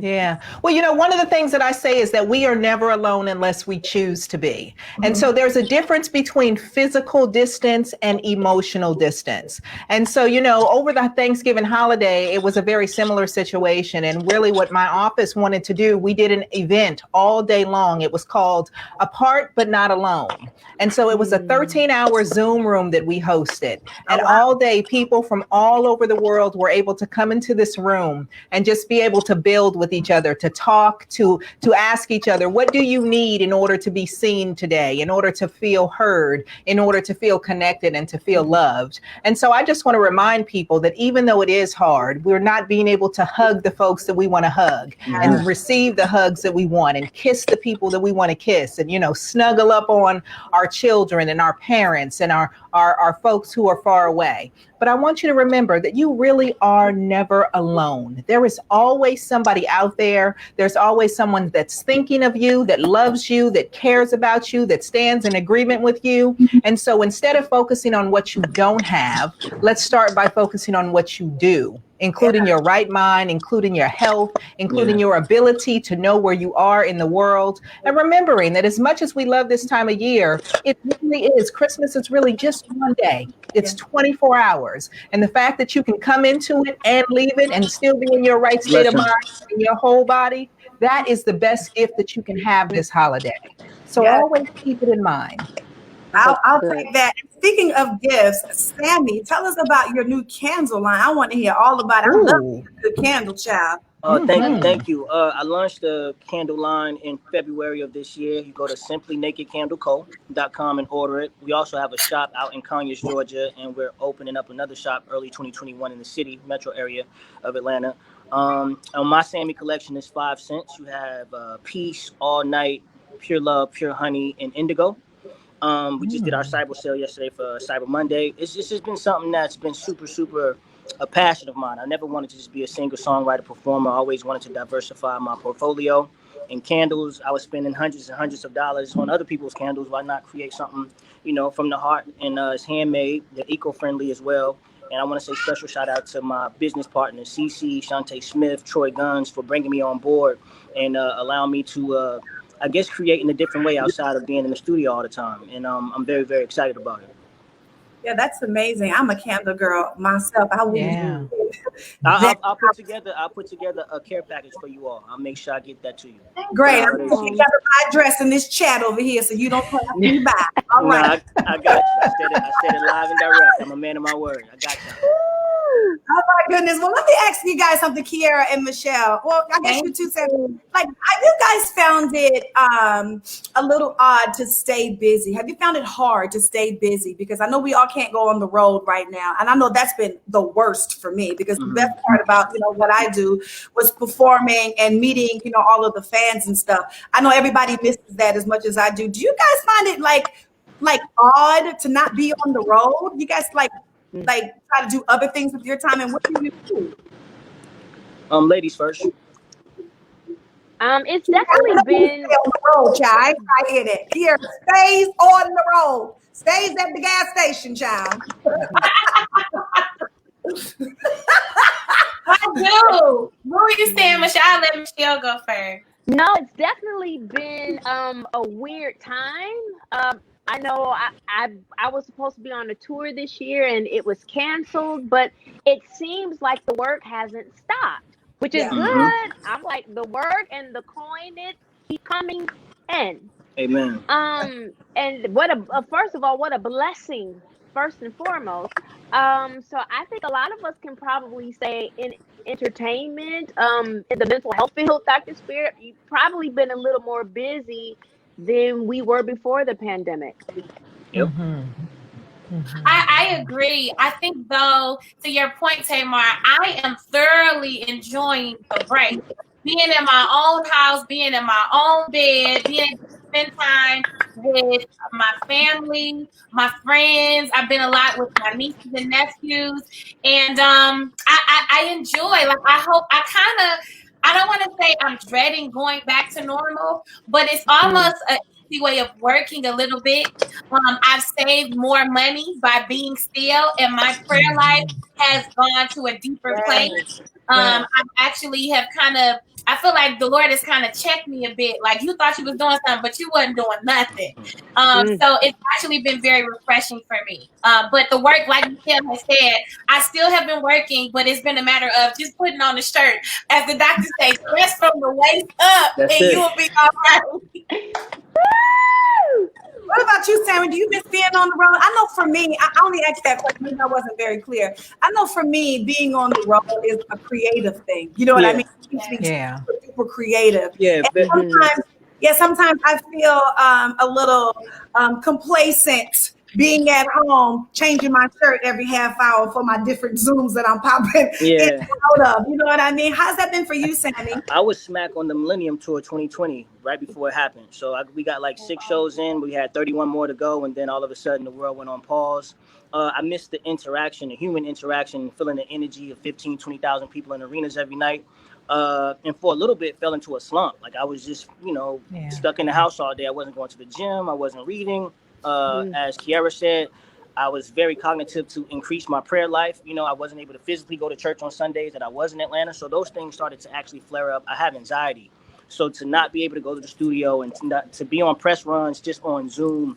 Yeah. Well, one of the things that I say is that we are never alone unless we choose to be. And so there's a difference between physical distance and emotional distance. And so, over the Thanksgiving holiday, it was a very similar situation. And really what my office wanted to do, we did an event all day long. It was called Apart But Not Alone. And so it was a 13-hour Zoom room that we hosted. And all day, people from all over the world were able to come into this room and just be able to build with each other, to talk, to ask each other, what do you need in order to be seen today, in order to feel heard, in order to feel connected and to feel loved. And so I just want to remind people that even though it is hard, we're not being able to hug the folks that we want to hug and receive the hugs that we want and kiss the people that we want to kiss and, snuggle up on our children and our parents and our folks who are far away. But I want you to remember that you really are never alone. There is always somebody out there. There's always someone that's thinking of you, that loves you, that cares about you, that stands in agreement with you. And so instead of focusing on what you don't have, let's start by focusing on what you do, including your right mind, including your health, including your ability to know where you are in the world. And remembering that as much as we love this time of year, it really is. Christmas is really just one day. It's 24 hours. And the fact that you can come into it and leave it and still be in your right state of mind, in your whole body, that is the best gift that you can have this holiday. So always keep it in mind.
I'll take that. And speaking of gifts, Sammy, tell us about your new candle line. I want to hear all about it. I love a good candle, child.
Thank you. I launched the candle line in February of this year. You go to simplynakedcandleco.com and order it. We also have a shop out in Conyers, Georgia, and we're opening up another shop early 2021 in the city metro area of Atlanta. On my Sammy collection is 5 cents. You have Peace, All Night, Pure Love, Pure Honey, and Indigo. We just did our cyber sale yesterday for Cyber Monday. It's just been something that's been super a passion of mine. I never wanted to just be a singer, songwriter, performer. I always wanted to diversify my portfolio. In candles, I was spending hundreds and hundreds of dollars on other people's candles. Why not create something, from the heart? And it's handmade, they're eco-friendly as well. And I want to say special shout out to my business partners, CC, Shantae Smith, Troy Guns, for bringing me on board and allowing me to, create in a different way outside of being in the studio all the time. And I'm very, very excited about it.
Yeah, that's amazing. I'm a candle girl myself.
I'll put together a care package for you all. I'll make sure I get that to you.
Great. I'm going to gather my address in this chat over here so you don't have to buy. All right.
I got you. I said it live and direct. I'm a man of my word. I got you.
Oh my goodness. Well, let me ask you guys something, Kiera and Michelle. Well, I guess you two said, have you guys found it a little odd to stay busy? Have you found it hard to stay busy? Because I know we all can't go on the road right now. And I know that's been the worst for me because the best part about, what I do was performing and meeting, all of the fans and stuff. I know everybody misses that as much as I do. Do you guys find it like odd to not be on the road? You guys try to do other things with your time, and what do you do?
Ladies first.
It's definitely been
on the road, child. I hear that. Here, stays on the road, stays at the gas station, child.
I do. What were you saying, Michelle? I'll let Michelle go first.
No, it's definitely been a weird time. I know I was supposed to be on a tour this year and it was canceled, but it seems like the work hasn't stopped, which is good. I'm like, the work and the coin, it keep coming in.
Amen.
And first of all, what a blessing, first and foremost. So I think a lot of us can probably say in entertainment, in the mental health field, Dr. Spirit, you've probably been a little more busy than we were before the pandemic.
Yep.
I agree. I think, though, to your point, Tamar, I am thoroughly enjoying the break. Being in my own house, being in my own bed, being able to spend time with my family, my friends. I've been a lot with my nieces and nephews. And I enjoy, I don't want to say I'm dreading going back to normal, but it's almost an easy way of working a little bit. I've saved more money by being still, and my prayer life has gone to a deeper place. I actually have I feel like the Lord has kind of checked me a bit. Like, you thought you was doing something, but you wasn't doing nothing. So it's actually been very refreshing for me. But the work, like Michelle has said, I still have been working, but it's been a matter of just putting on the shirt. As the doctor says, rest from the waist up, you will be all right.
What about you, Sammy? Do you miss being on the road? I know for me, I only asked that question because I wasn't very clear. I know for me, being on the road is a creative thing. You know what I mean? Super creative.
Yeah.
Sometimes I feel a little complacent being at home, changing my shirt every half hour for my different Zooms that I'm popping in and out of. You know what I mean? How's that been for you, Sammy?
I was smack on the Millennium Tour 2020 right before it happened. So we got like 6 shows in. We had 31 more to go. And then all of a sudden the world went on pause. I miss the interaction, the human interaction, feeling the energy of 15, 20,000 people in arenas every night. And for a little bit fell into a slump. Like I was just, stuck in the house all day. I wasn't going to the gym. I wasn't reading. As Kiara said, I was very cognitive to increase my prayer life. I wasn't able to physically go to church on Sundays that I was in Atlanta. So those things started to actually flare up. I have anxiety. So to not be able to go to the studio and to be on press runs just on Zoom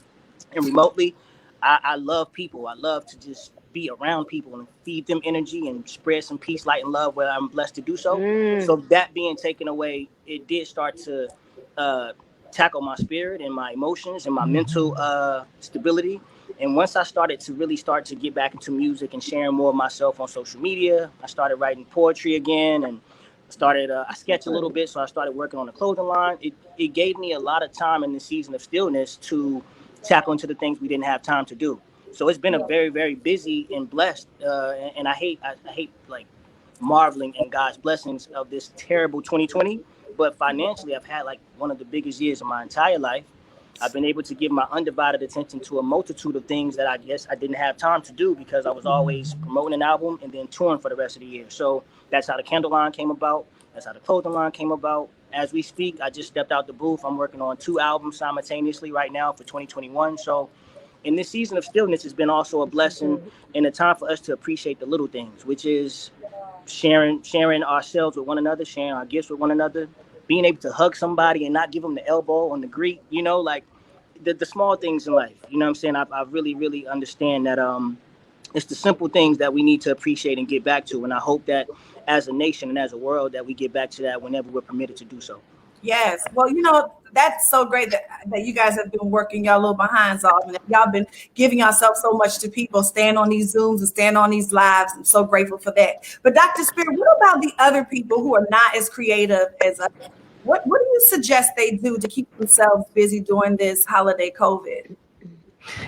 and remotely, I love people. I love to just be around people and feed them energy and spread some peace, light, and love where I'm blessed to do so. So that being taken away, it did start to tackle my spirit and my emotions and my mental stability. And once I started to really start to get back into music and sharing more of myself on social media, I started writing poetry again and I sketch a little bit, so I started working on a clothing line. It gave me a lot of time in the season of stillness to tackle into the things we didn't have time to do. So it's been a very, very busy and blessed, and I hate like marveling in God's blessings of this terrible 2020. But financially, I've had like one of the biggest years of my entire life. I've been able to give my undivided attention to a multitude of things that I guess I didn't have time to do because I was always promoting an album and then touring for the rest of the year. So that's how the candle line came about. That's how the clothing line came about. As we speak, I just stepped out the booth. I'm working on 2 albums simultaneously right now for 2021. So in this season of stillness has been also a blessing and a time for us to appreciate the little things, which is sharing ourselves with one another, sharing our gifts with one another, being able to hug somebody and not give them the elbow on the greet, like the small things in life. You know what I'm saying? I really, really understand that it's the simple things that we need to appreciate and get back to. And I hope that as a nation and as a world that we get back to that whenever we're permitted to do so.
Yes. Well, that's so great that you guys have been working y'all little behinds off and y'all been giving yourself so much to people, staying on these Zooms and staying on these lives. I'm so grateful for that. But Dr. Spirit, what about the other people who are not as creative as us? What do you suggest they do to keep themselves busy during this holiday COVID?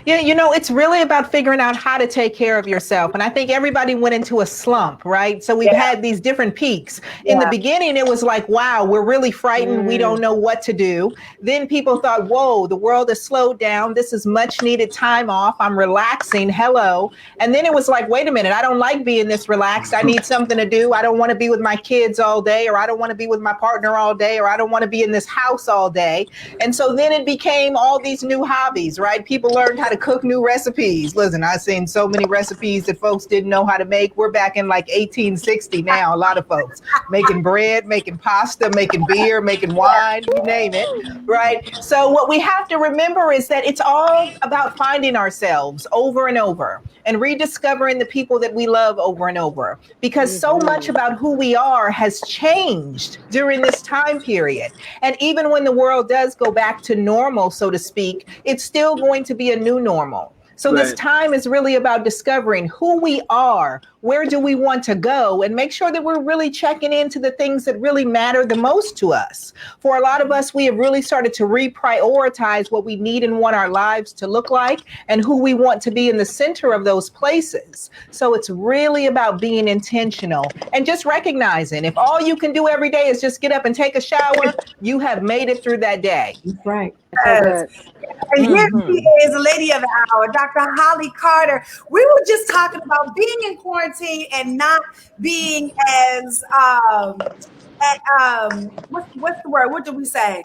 Yeah, it's really about figuring out how to take care of yourself. And I think everybody went into a slump, right? So we've had these different peaks. In the beginning, it was like, wow, we're really frightened. We don't know what to do. Then people thought, whoa, the world has slowed down. This is much needed time off. I'm relaxing. Hello. And then it was like, wait a minute, I don't like being this relaxed. I need something to do. I don't want to be with my kids all day, or I don't want to be with my partner all day, or I don't want to be in this house all day. And so then it became all these new hobbies, right? People learned how to cook new recipes. Listen, I've seen so many recipes that folks didn't know how to make. We're back in like 1860 now. A lot of folks making bread, making pasta, making beer, making wine, you name it, right? So what we have to remember is that it's all about finding ourselves over and over and rediscovering the people that we love over and over, because so much about who we are has changed during this time period. And even when the world does go back to normal, so to speak, it's still going to be a new normal. So this time is really about discovering who we are, where do we want to go, and make sure that we're really checking into the things that really matter the most to us. For a lot of us, we have really started to reprioritize what we need and want our lives to look like and who we want to be in the center of those places. So it's really about being intentional and just recognizing if all you can do every day is just get up and take a shower, you have made it through that day.
That's right.
Yes. And here she is, the lady of the hour, Dr. Holly Carter. We were just talking about being in quarantine and not being as what's the word? What did we say?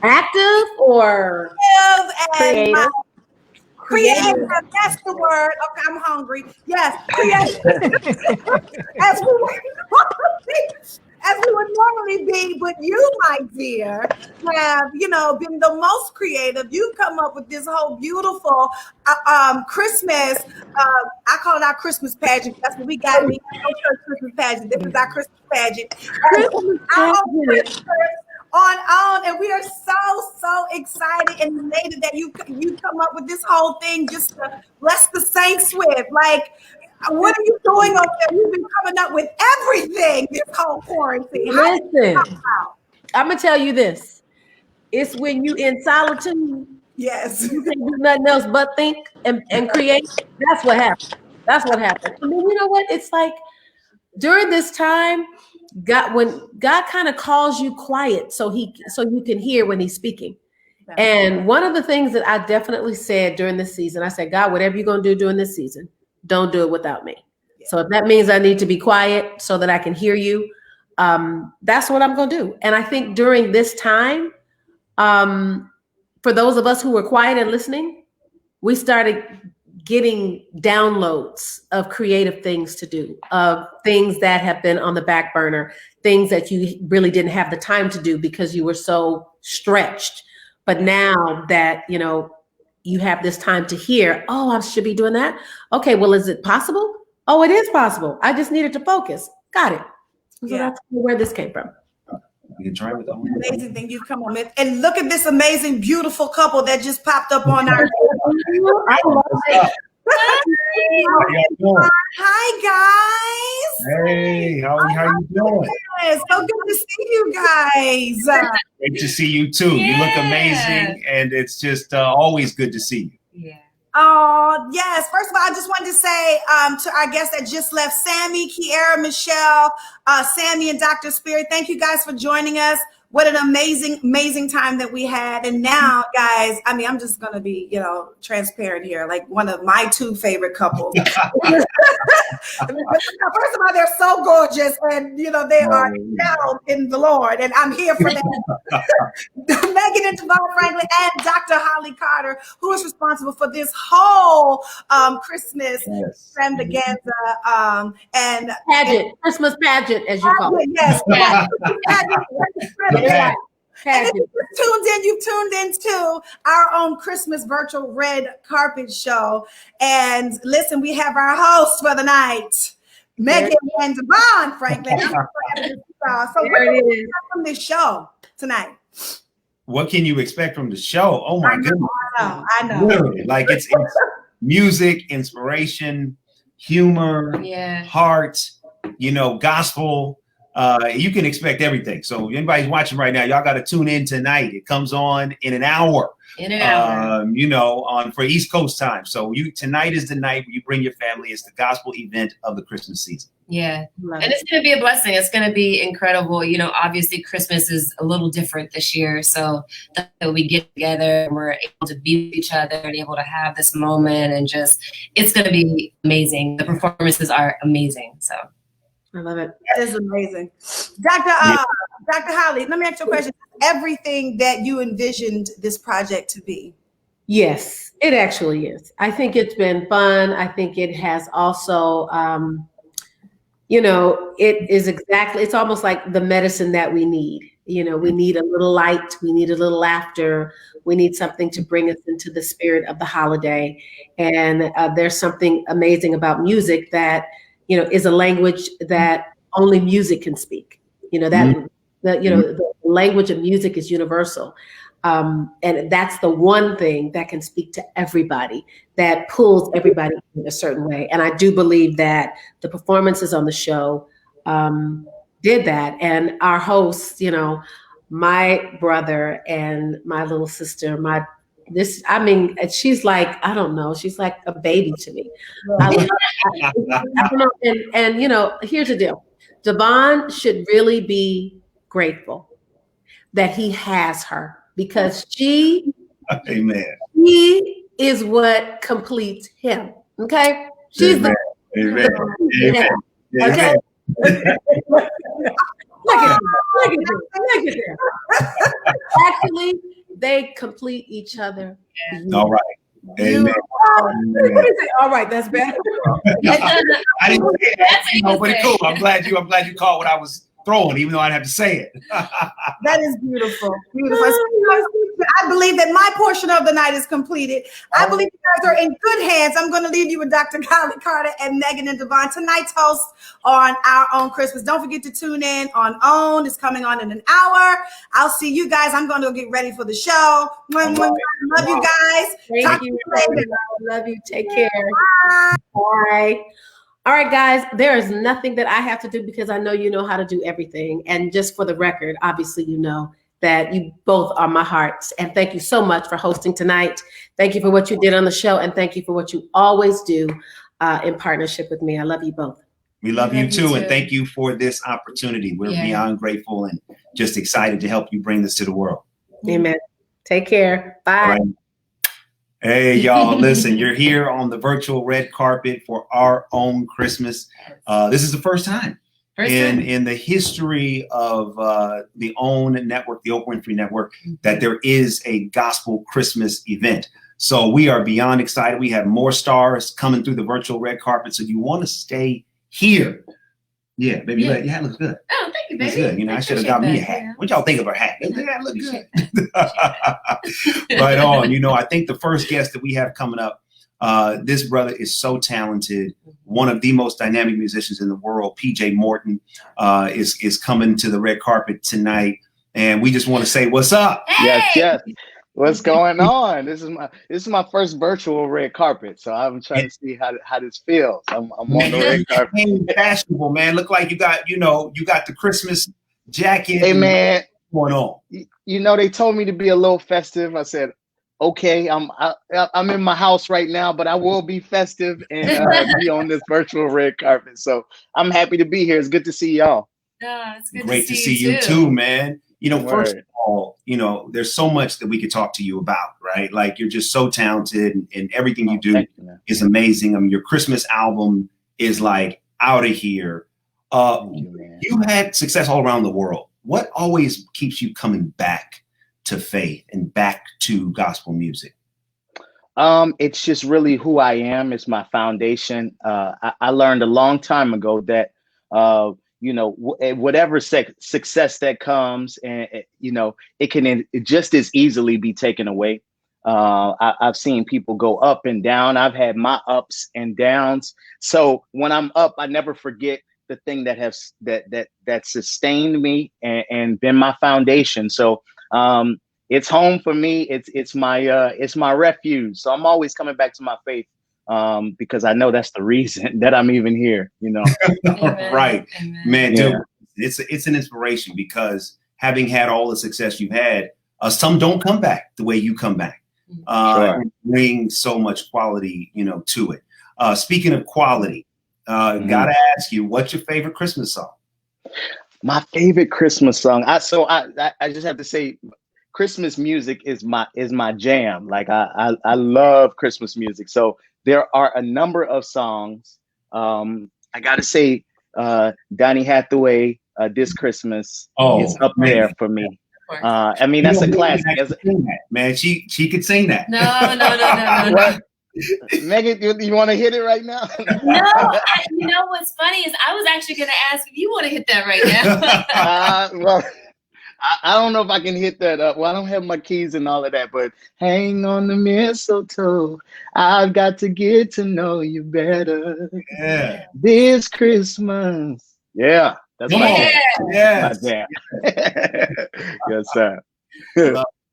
Active or
Creative.
creative.
That's the word. Okay, I'm hungry. Yes, creative. As we would normally be, but you, my dear, have been the most creative. You come up with this whole beautiful Christmas. I call it our Christmas pageant. That's what we got. We got no church Christmas pageant. This is our Christmas pageant. On, and we are so excited and elated that you come up with this whole thing just to bless the saints with. Like, what are you doing over there? You've been coming up with everything this whole quarantine.
Listen, I'm gonna tell you this. It's when you in solitude.
Yes.
You can't do nothing else but think and create. That's what happened. That's what happened. I mean, you know what? It's like during this time, when God kind of calls you quiet so you can hear when he's speaking.
And one of the things that I definitely said during this season, I said, God, whatever you're going to do during this season, don't do it without me. So if that means I need to be quiet so that I can hear you, that's what I'm going to do. And I think during this time, for those of us who were quiet and listening, we started getting downloads of creative things to do, of things that have been on the back burner, things that you really didn't have the time to do because you were so stretched. But now that, you know, you have this time to hear, oh, I should be doing that. Okay, well, is it possible? Oh, it is possible. I just needed to focus. Got it. So that's where this came from.
You can try with them.
Amazing thing you've come on with. And look at this amazing, beautiful couple that just popped up on our.
I love it.
Hi, guys.
Hey, how you doing?
It's so good to see you guys.
Great to see you too. You look amazing, and it's just always good to see you.
Yeah.
Oh, yes. First of all, I just wanted to say to our guests that just left, Sammy, Kiera, Michelle, Sammy, and Dr. Spirit, thank you guys for joining us. What an amazing, amazing time that we had. And now, guys, I mean, I'm just going to be, you know, transparent here, like one of my two favorite couples. First of all, they're so gorgeous, and, you know, they are held in the Lord, and I'm here for that. Megan and Tamar Franklin and Dr. Holly Carter, who is responsible for this whole Christmas extravaganza and
pageant, Christmas pageant, as you call it.
Yes. And if you've tuned into our own Christmas virtual red carpet show. And listen, we have our host for the night, Megan and Devon Franklin. So what do you expect from this show tonight?
What can you expect from the show? Oh my goodness.
I know.
Literally, like it's music, inspiration, humor, heart, you know, gospel. You can expect everything. So anybody's watching right now, y'all got to tune in tonight. It comes on in an hour. You know, for East Coast time. So tonight is the night where you bring your family. It's the gospel event of the Christmas season.
Yeah. And it's going to be a blessing. It's going to be incredible. You know, obviously Christmas is a little different this year. So that we get together and we're able to be with each other and able to have this moment, and just, it's going to be amazing. The performances are amazing. So
I love it.
That is amazing. Dr. Holly, let me ask you a question. Everything that you envisioned this project to be?
Yes, it actually is. I think it's been fun. I think it has also, you know, it's almost like the medicine that we need. You know, we need a little light. We need a little laughter. We need something to bring us into the spirit of the holiday. And there's something amazing about music that, you know, is a language that only music can speak. You know, the language of music is universal. And that's the one thing that can speak to everybody, that pulls everybody in a certain way. And I do believe that the performances on the show did that. And our hosts, you know, my brother and my little sister, she's like, I don't know, she's like a baby to me. I don't know. And, you know, here's the deal. Devon should really be grateful that he has her, because she is what completes him. Okay? She's
Amen.
Okay? Look at them. Actually, they complete each other.
All right. Amen.
What is it? All right, that's better.
I didn't say that, you know, but it's cool. I'm glad you caught what I was throwing, even though I'd have to say it.
That is beautiful. Beautiful. I believe that my portion of the night is completed. I believe you guys are in good hands. I'm going to leave you with Dr. Holly Carter and Megan and Devon, tonight's hosts on Our Own Christmas. Don't forget to tune in on OWN. It's coming on in an hour. I'll see you guys. I'm going to get ready for the show. Love you guys.
Thank you. Later. Love you. Take care. Bye. All right, guys, there is nothing that I have to do, because I know you know how to do everything. And just for the record, obviously, you know that you both are my hearts. And thank you so much for hosting tonight. Thank you for what you did on the show. And thank you for what you always do in partnership with me. I love you both.
We love you too. And thank you for this opportunity. We're beyond grateful and just excited to help you bring this to the world.
Amen. Take care. Bye.
Right. Hey, y'all, listen, you're here on the virtual red carpet for our own Christmas. This is the first time in the history of the OWN network, the Oprah Winfrey Network, that there is a gospel Christmas event. So we are beyond excited. We have more stars coming through the virtual red carpet. So you want to stay here. Yeah, baby, your hat looks good.
Oh, thank you, baby.
Looks good. You know, I should have got me a hat.
Yeah.
What y'all think of her hat? Does that look good? Right on. You know, I think the first guest that we have coming up, this brother is so talented. One of the most dynamic musicians in the world, PJ Morton, is coming to the red carpet tonight. And we just want to say, what's up?
Hey! Yes. What's going on? This is my first virtual red carpet, so I'm trying to see how this feels. I'm on the red carpet.
Fashionable, man. Look like you got the Christmas jacket.
Hey, man,
what's going on?
You know, they told me to be a little festive. I said, okay, I'm in my house right now, but I will be festive and be on this virtual red carpet. So I'm happy to be here. It's good to see y'all.
It's good
Great to see you too, man. You know, first of all, you know, there's so much that we could talk to you about, right? Like, you're just so talented, and everything you do is amazing. I mean, your Christmas album is like out of here. You had success all around the world. What always keeps you coming back to faith and back to gospel music?
It's just really who I am. It's my foundation. I learned a long time ago that you know, whatever success that comes, and you know, it can just as easily be taken away. I've seen people go up and down. I've had my ups and downs. So when I'm up, I never forget the thing that sustained me and been my foundation. So it's home for me. It's my refuge. So I'm always coming back to my faith. Because I know that's the reason that I'm even here, you know.
Right.
Amen.
Man, dude, it's an inspiration, because having had all the success you've had, some don't come back the way you come back. And bring so much quality, you know, to it. Speaking of quality, gotta ask you, what's your favorite Christmas song?
My favorite Christmas song. I just have to say, Christmas music is my jam. Like I love Christmas music. So there are a number of songs. I gotta say, Donny Hathaway, This Christmas is up there for me. I mean, that's a classic.
Man, she could sing that.
No.
Megan, you want to hit it right now?
No, you know what's funny is I was actually going to ask if you want to hit that right now.
Well, I don't know if I can hit that up. Well, I don't have my keys and all of that, but hang on the mistletoe. I've got to get to know you better.
Yeah.
This Christmas. Yeah. That's my jam.
Yes.
My jam. Yes, sir.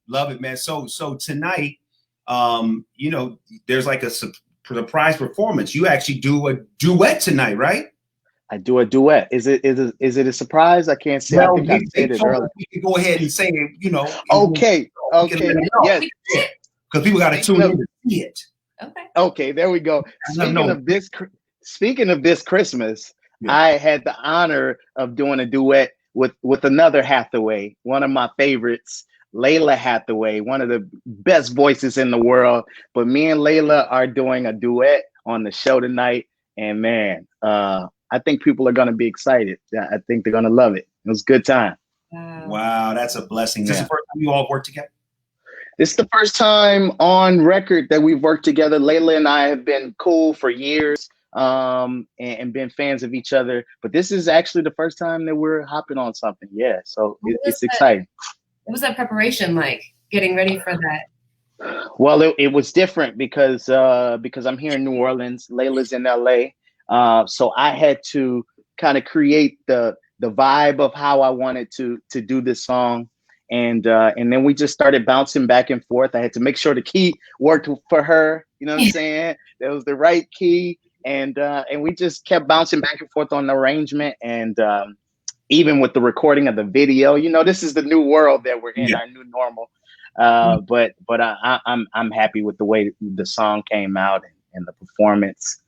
Love it, man. So tonight, you know, there's like a surprise performance. You actually do a duet tonight, right?
I do a duet. Is it a surprise? I can't say.
Well,
I think I said it earlier.
We can go ahead and say it, you know.
Okay. Yes.
Because people got to tune in to see it.
Okay. There we go. Speaking of this Christmas, I had the honor of doing a duet with another Hathaway, one of my favorites, Layla Hathaway, one of the best voices in the world. But me and Layla are doing a duet on the show tonight, and man, I think people are going to be excited. I think they're going to love it. It was a good time.
Wow, that's a blessing. Is this the first time you all worked together?
This is the first time on record that we've worked together. Layla and I have been cool for years and been fans of each other. But this is actually the first time that we're hopping on something. Yeah, so it's exciting.
What was that preparation like, getting ready for that?
Well, it was different because I'm here in New Orleans. Layla's in LA. So I had to kind of create the vibe of how I wanted to do this song. And then we just started bouncing back and forth. I had to make sure the key worked for her. You know what I'm saying? That was the right key. And we just kept bouncing back and forth on the arrangement. And even with the recording of the video, you know, this is the new world that we're in, our new normal. But I'm happy with the way the song came out and the performance.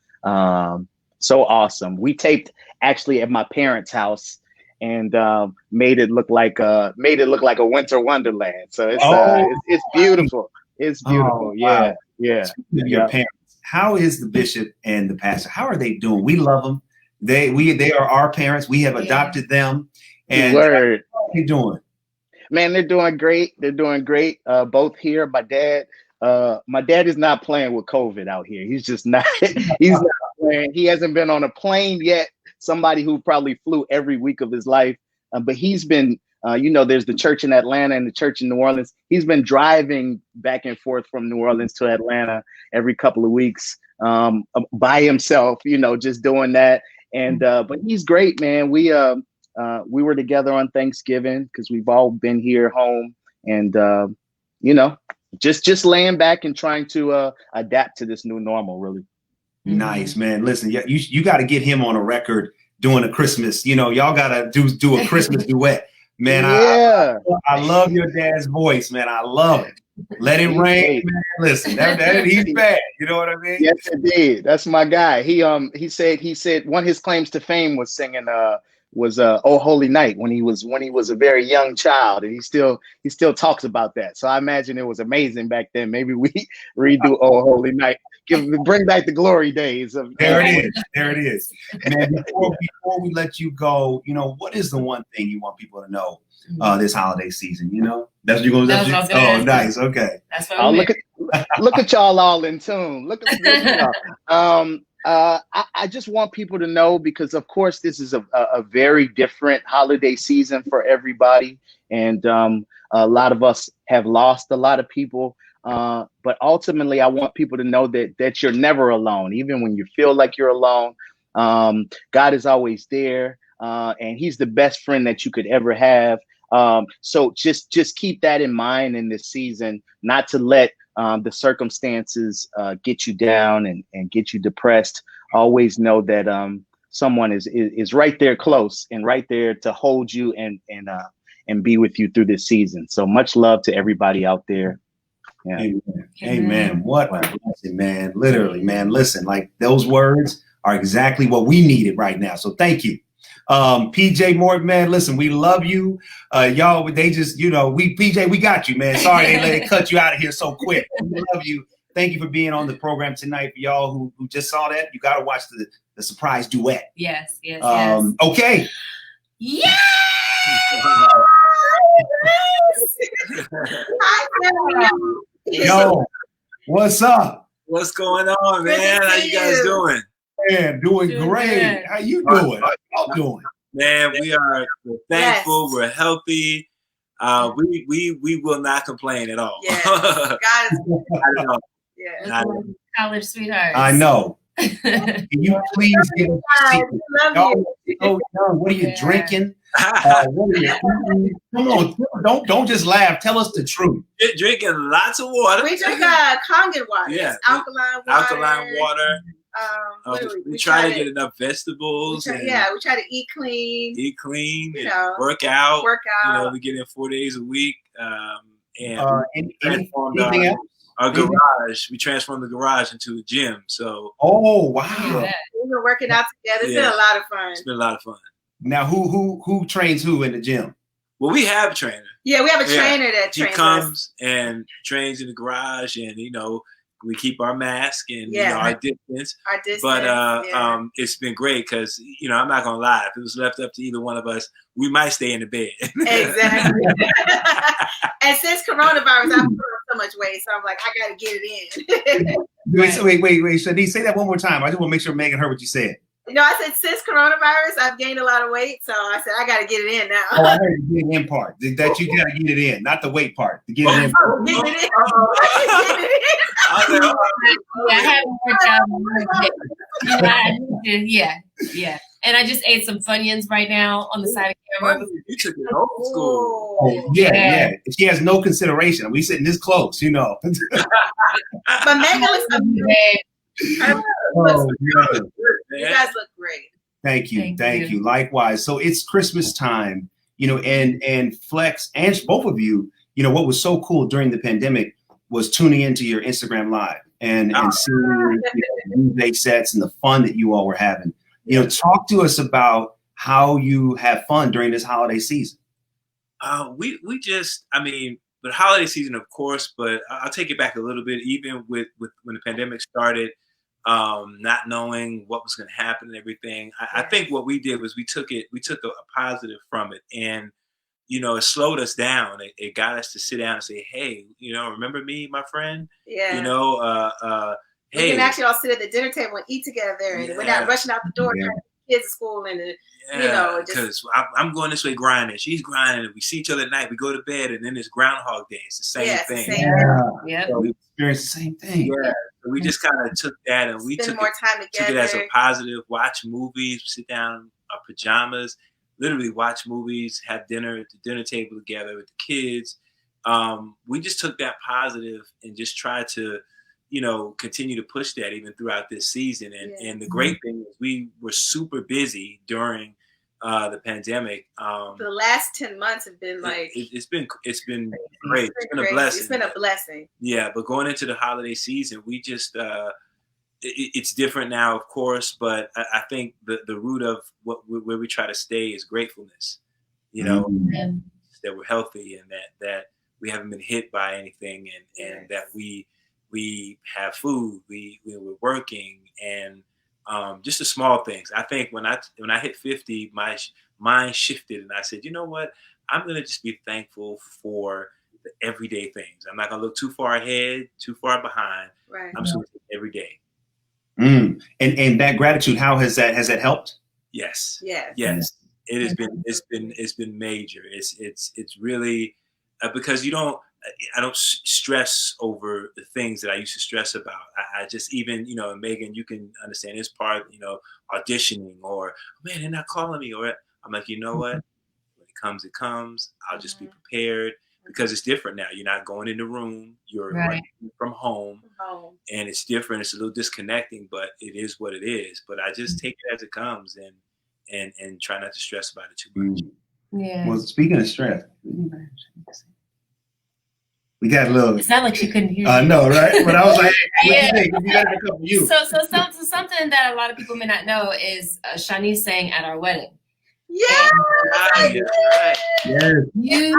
So awesome. We taped actually at my parents' house, and made it look like a winter wonderland. So it's beautiful. It's beautiful.
Wow.
Yeah.
Your parents. How is the bishop and the pastor? How are they doing? We love them. They are our parents. We have adopted them. And how are they doing?
Man, they're doing great. They're doing great. Both here. My dad is not playing with COVID out here. He's just not. He's not playing. He hasn't been on a plane yet. Somebody who probably flew every week of his life, but he's been. There's the church in Atlanta and the church in New Orleans. He's been driving back and forth from New Orleans to Atlanta every couple of weeks by himself. Just doing that. And but he's great, man. We were together on Thanksgiving because we've all been here home, and just laying back and trying to adapt to this new normal. Really
nice, man. Listen, you got to get him on a record doing a Christmas. Y'all got to do a Christmas duet, man.
Yeah,
I love your dad's voice, man. I love it. Let it rain, man. Listen, he's bad. You know what I mean?
Yes, indeed. That's my guy. He said one of his claims to fame was singing "Oh Holy Night" when he was a very young child, and he still talks about that. So I imagine it was amazing back then. Maybe we redo "Oh Holy Night," bring back the glory days of.
There it is. Man, before we let you go, what is the one thing you want people to know this holiday season? That's what you're going to say. Oh, nice. Okay.
That's what
look at y'all all in tune. Look at y'all. I just want people to know, because of course this is a very different holiday season for everybody, and a lot of us have lost a lot of people. But ultimately, I want people to know that you're never alone, even when you feel like you're alone. God is always there, and He's the best friend that you could ever have. So just keep that in mind in this season, not to let the circumstances get you down and get you depressed. Always know that someone is right there close and right there to hold you and be with you through this season. So much love to everybody out there. Yeah.
Amen. What a blessing, man. Literally, man. Listen, like those words are exactly what we needed right now. So thank you. PJ Morton, man, listen, we love you. Y'all, they just, PJ, we got you, man. Sorry they let it cut you out of here so quick. We love you. Thank you for being on the program tonight. For y'all who just saw that, you got to watch the surprise duet.
Yes.
Okay.
Yeah.
Yo, what's up?
What's going on, man? How you guys doing?
Man, doing great. Good. How you doing? How y'all doing?
Man, we're thankful. Yes. We're healthy. We will not complain at all.
Yes. God is
good.
Yeah. College sweethearts.
I know. Can you please give us a secret? Y'all so young. What are you drinking? What are you eating? Come on, don't just laugh. Tell us the truth.
Drinking lots of water.
We drink Kangen water.
Yeah.
Alkaline water.
We try to get enough vegetables.
We try to eat clean.
And work out. We get in 4 days a week.
Anything else?
Our garage. We transformed the garage into a gym. So.
Oh wow!
Yeah. We've been working out together. It's been a lot of fun.
It's been a lot of fun.
Now, who trains who in the gym?
Well, we have a trainer.
Yeah, we have a trainer that trains.
He comes and trains in the garage, and we keep our mask and our distance. But it's been great because I'm not gonna lie. If it was left up to either one of us, we might stay in the bed.
Exactly. And since coronavirus, I've put on so much weight, so I'm like, I gotta get it in.
Wait, Shadi, say that one more time. I just want to make sure Megan heard what you said.
No, I said since coronavirus, I've gained a lot of weight, so I said I got to get it in now.
Oh, I heard the get it in part. That you got to get it in, not the weight part. The get it in. Part.
Get it in.
Yeah. And I just ate some Funyuns right now on the side of the camera.
You took it old school.
Oh, yeah. She has no consideration. We sitting this close,
But Megan looks amazing. You guys look great.
Thank you. Likewise. So it's Christmas time, and Flex and both of you, what was so cool during the pandemic was tuning into your Instagram Live and seeing DJ sets and the fun that you all were having. Talk to us about how you have fun during this holiday season.
We just, I mean, but holiday season, of course, but I'll take it back a little bit. Even with when the pandemic started, not knowing what was going to happen and everything, I think what we did was we took a positive from it, and it slowed us down. It got us to sit down and say, hey, remember me, my friend?
Yeah. We
Hey,
can actually all sit at the dinner table and eat together, and we're not rushing out the door trying to get kids to school, and
because I'm going this way grinding, she's grinding. We see each other at night, we go to bed, and then it's Groundhog Day. It's the same thing.
So we experienced the same thing.
Yeah. So we just kind of took that and we took
more time together.
Took it as a positive. Watch movies, sit down in our pajamas, literally watch movies, have dinner at the dinner table together with the kids. We just took that positive and just tried to, continue to push that even throughout this season. And the great thing is we were super busy during the pandemic.
The last 10 months have been like
it's been great. It's been a blessing.
It's been a blessing.
Yeah, but going into the holiday season, we just it's different now, of course. But I think the root of where we try to stay is gratefulness. That we're healthy and that we haven't been hit by anything, and that we have food, we're working, and just the small things. I think when I hit 50, my mind shifted, and I said, you know what? I'm gonna just be thankful for the everyday things. I'm not gonna look too far ahead, too far behind.
Right.
I'm just gonna take every day.
And that gratitude, how has that helped?
Yes.
Yes.
Yes. It has been. It's been major. It's really because I don't stress over the things that I used to stress about. I just even, Megan, you can understand this part, auditioning or, man, they're not calling me. Or I'm like, you know what? When it comes. I'll just be prepared because it's different now. You're not going in the room. You're working from home. And it's different. It's a little disconnecting, but it is what it is. But I just take it as it comes and try not to stress about it too much.
Yeah.
Well, speaking of stress, we got a little.
It's not like she couldn't hear.
I know, right? But I was like, what do
Yeah.
you think? We got a couple of you.
So something that a lot of people may not know is Shanice sang at our wedding.
Yeah.
Yes.
You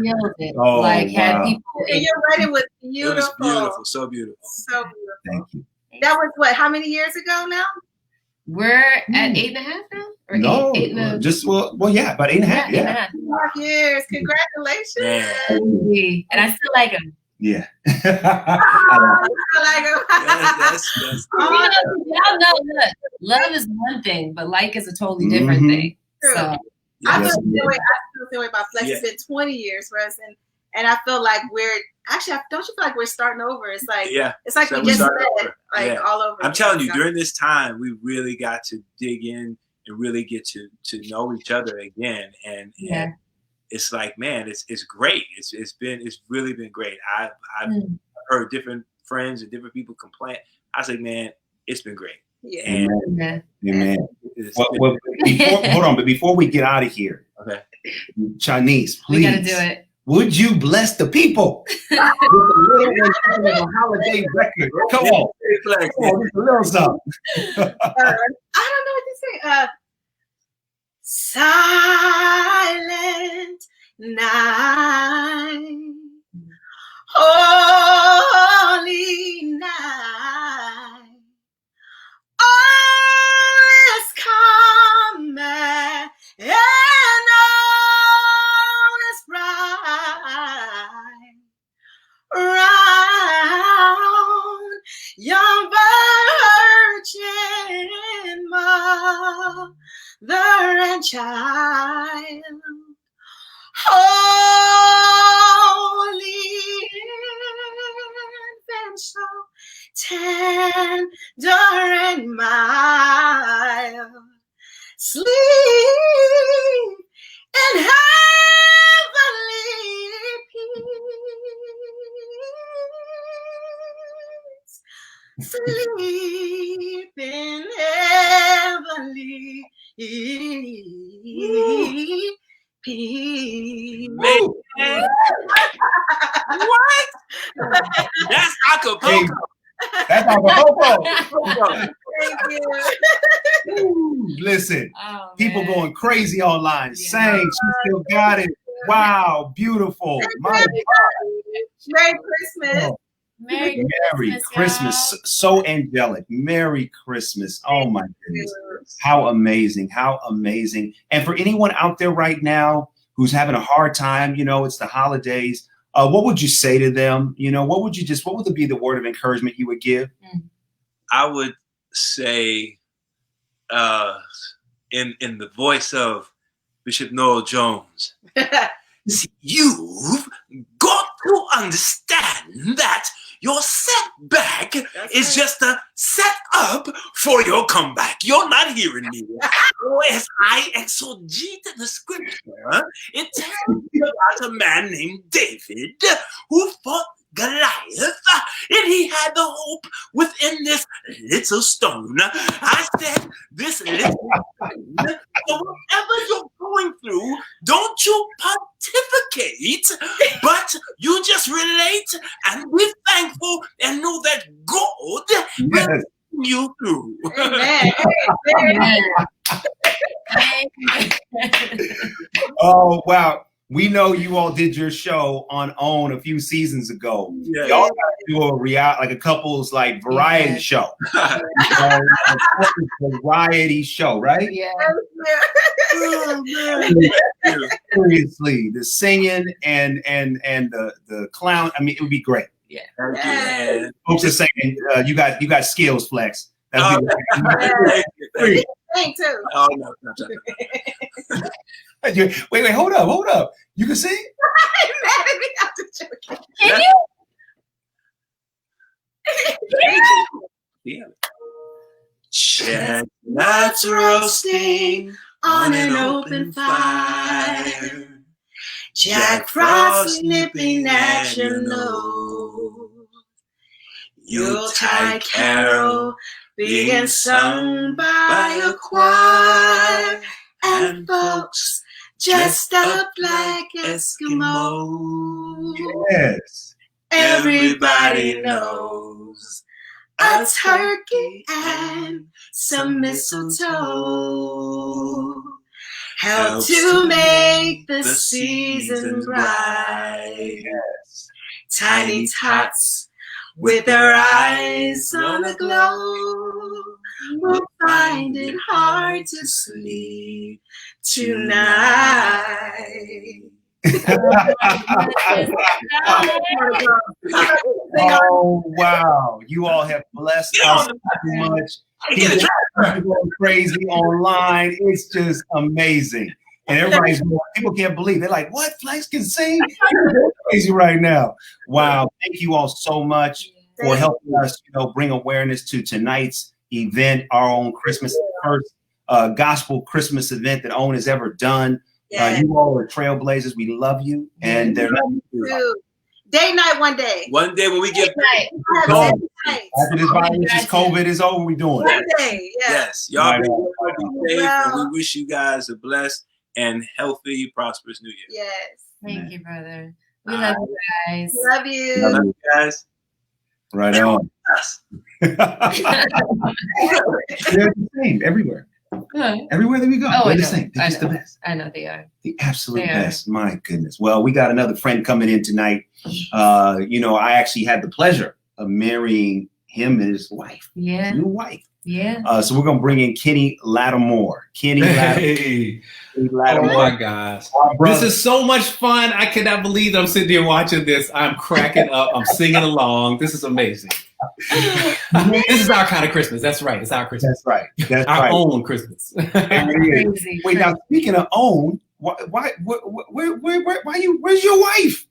killed it.
Oh,
had people.
And your wedding was
It
beautiful.
was beautiful. So beautiful.
So beautiful.
Thank you.
That was what? How many years ago now?
We're at 8.5 now. Or
No,
eight and a,
just well, yeah, about 8.5. Yeah.
5 years. Congratulations.
Yeah.
And I still like him.
Yeah.
I like him.
That's
Y'all know, look, love is one thing, but like is a totally different thing.
True.
So
I feel the way about Flex. It's been 20 years for us, and I feel like don't you feel like we're starting over? It's like it's like we just met, all over.
I'm telling you, during this time, we really got to dig in and really get to know each other again, and it's like, man, it's great. It's really been great. I've heard different friends and different people complain. I was like, man, it's been great.
Yeah.
Amen. Well, hold on, but before we get out of here,
okay,
Shanice, please.
We gotta do it.
Would you bless the people with a little holiday record? Come on, just a little something.
I don't know what to say. Silent night, holy night, all is calm and all is bright. Round young virgin mother and child, holy infant, so tender and mild, sleep in heavenly peace, sleep in heavenly peace.
What? That's acapella.
That's acapella.
Thank you.
Ooh, listen, people going crazy online. Saying she still got it. Wow, beautiful.
Merry Christmas.
Merry Christmas. So angelic. Merry Christmas. Oh my goodness. How amazing. How amazing. And for anyone out there right now who's having a hard time, you know, it's the holidays. What would you say to them? You know, what would be the word of encouragement you would give?
I would say, in the voice of Bishop Noel Jones, see, you've got to understand that your setback is just a set up for your comeback. You're not hearing me. As I exegete the scripture, it tells me about a man named David who fought Goliath, and he had the hope within this little stone. I said, this little stone. So whatever you're going through, don't you pontificate, but you just relate and be thankful and know that God will bring you through.
Amen.
Oh, wow. We know you all did your show on OWN a few seasons ago.
Yeah.
Y'all got to do a couples like variety show. Variety show, right?
Yeah.
Oh, man.
Seriously, the singing and the clown. I mean, it would be great.
Yeah.
Yeah.
Folks are saying you got skills, Flex.
Oh,
Wait,
Thank too.
oh no.
wait, hold up. You can sing?
I'm just joking.
Can
Yeah. Chestnuts roasting on an open fire. Jack Frost nipping at your nose. Yuletide carol being sung by a choir, and folks dressed up like Eskimos.
Yes.
Everybody knows a turkey and some mistletoe help to make the season bright.
Yes.
Tiny tots with their eyes on a glow will find it hard to sleep tonight.
Oh wow! You all have blessed us so much. People are going crazy online. It's just amazing, and people can't believe. They're like, "What? Flex can sing?" You're going crazy right now. Wow! Thank you all so much for helping us, bring awareness to tonight's event, our own Christmas, first gospel Christmas event that OWN has ever done.
Yes.
You all are trailblazers. We love you, and they're
Day night one day.
One day when we get
after this virus, this COVID is over, we doing
one day.
Yes, y'all be safe, and we wish you guys a blessed and healthy, prosperous New Year.
Yes.
Thank you, brother. We love you guys.
Love you.
Love you guys.
Right on. They're the same everywhere. Everywhere that we go, they're the same. They're just the best.
I know they are.
The absolute best. My goodness. Well, we got another friend coming in tonight. I actually had the pleasure of marrying him and his wife.
Yeah.
His new wife.
Yeah.
So we're gonna bring in Kenny Lattimore. Kenny Lattimore.
Hey. Oh my gosh. This is so much fun. I cannot believe I'm sitting here watching this. I'm cracking up. I'm singing along. This is amazing. This is our kind of Christmas. That's right. It's our Christmas.
That's right. That's
our
right.
own Christmas.
Crazy. Wait, now speaking of OWN, where's your wife?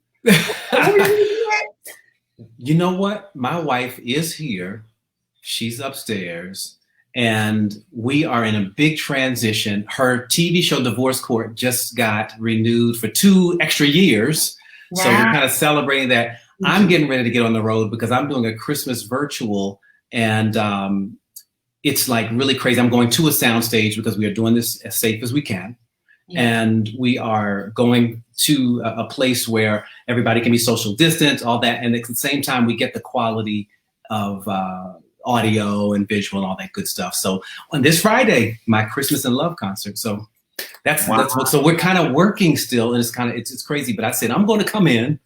You know what? My wife is here. She's upstairs. And we are in a big transition. Her TV show Divorce Court just got renewed for 2 extra years. Wow. So we're kind of celebrating that. I'm getting ready to get on the road because I'm doing a Christmas virtual, and it's like really crazy. I'm going to a soundstage because we are doing this as safe as we can. Yeah. And we are going to a place where everybody can be social distance, all that. And at the same time, we get the quality of audio and visual and all that good stuff. So on this Friday, my Christmas in Love concert. So that's what, so we're kind of working still, and it's crazy, but I said, I'm going to come in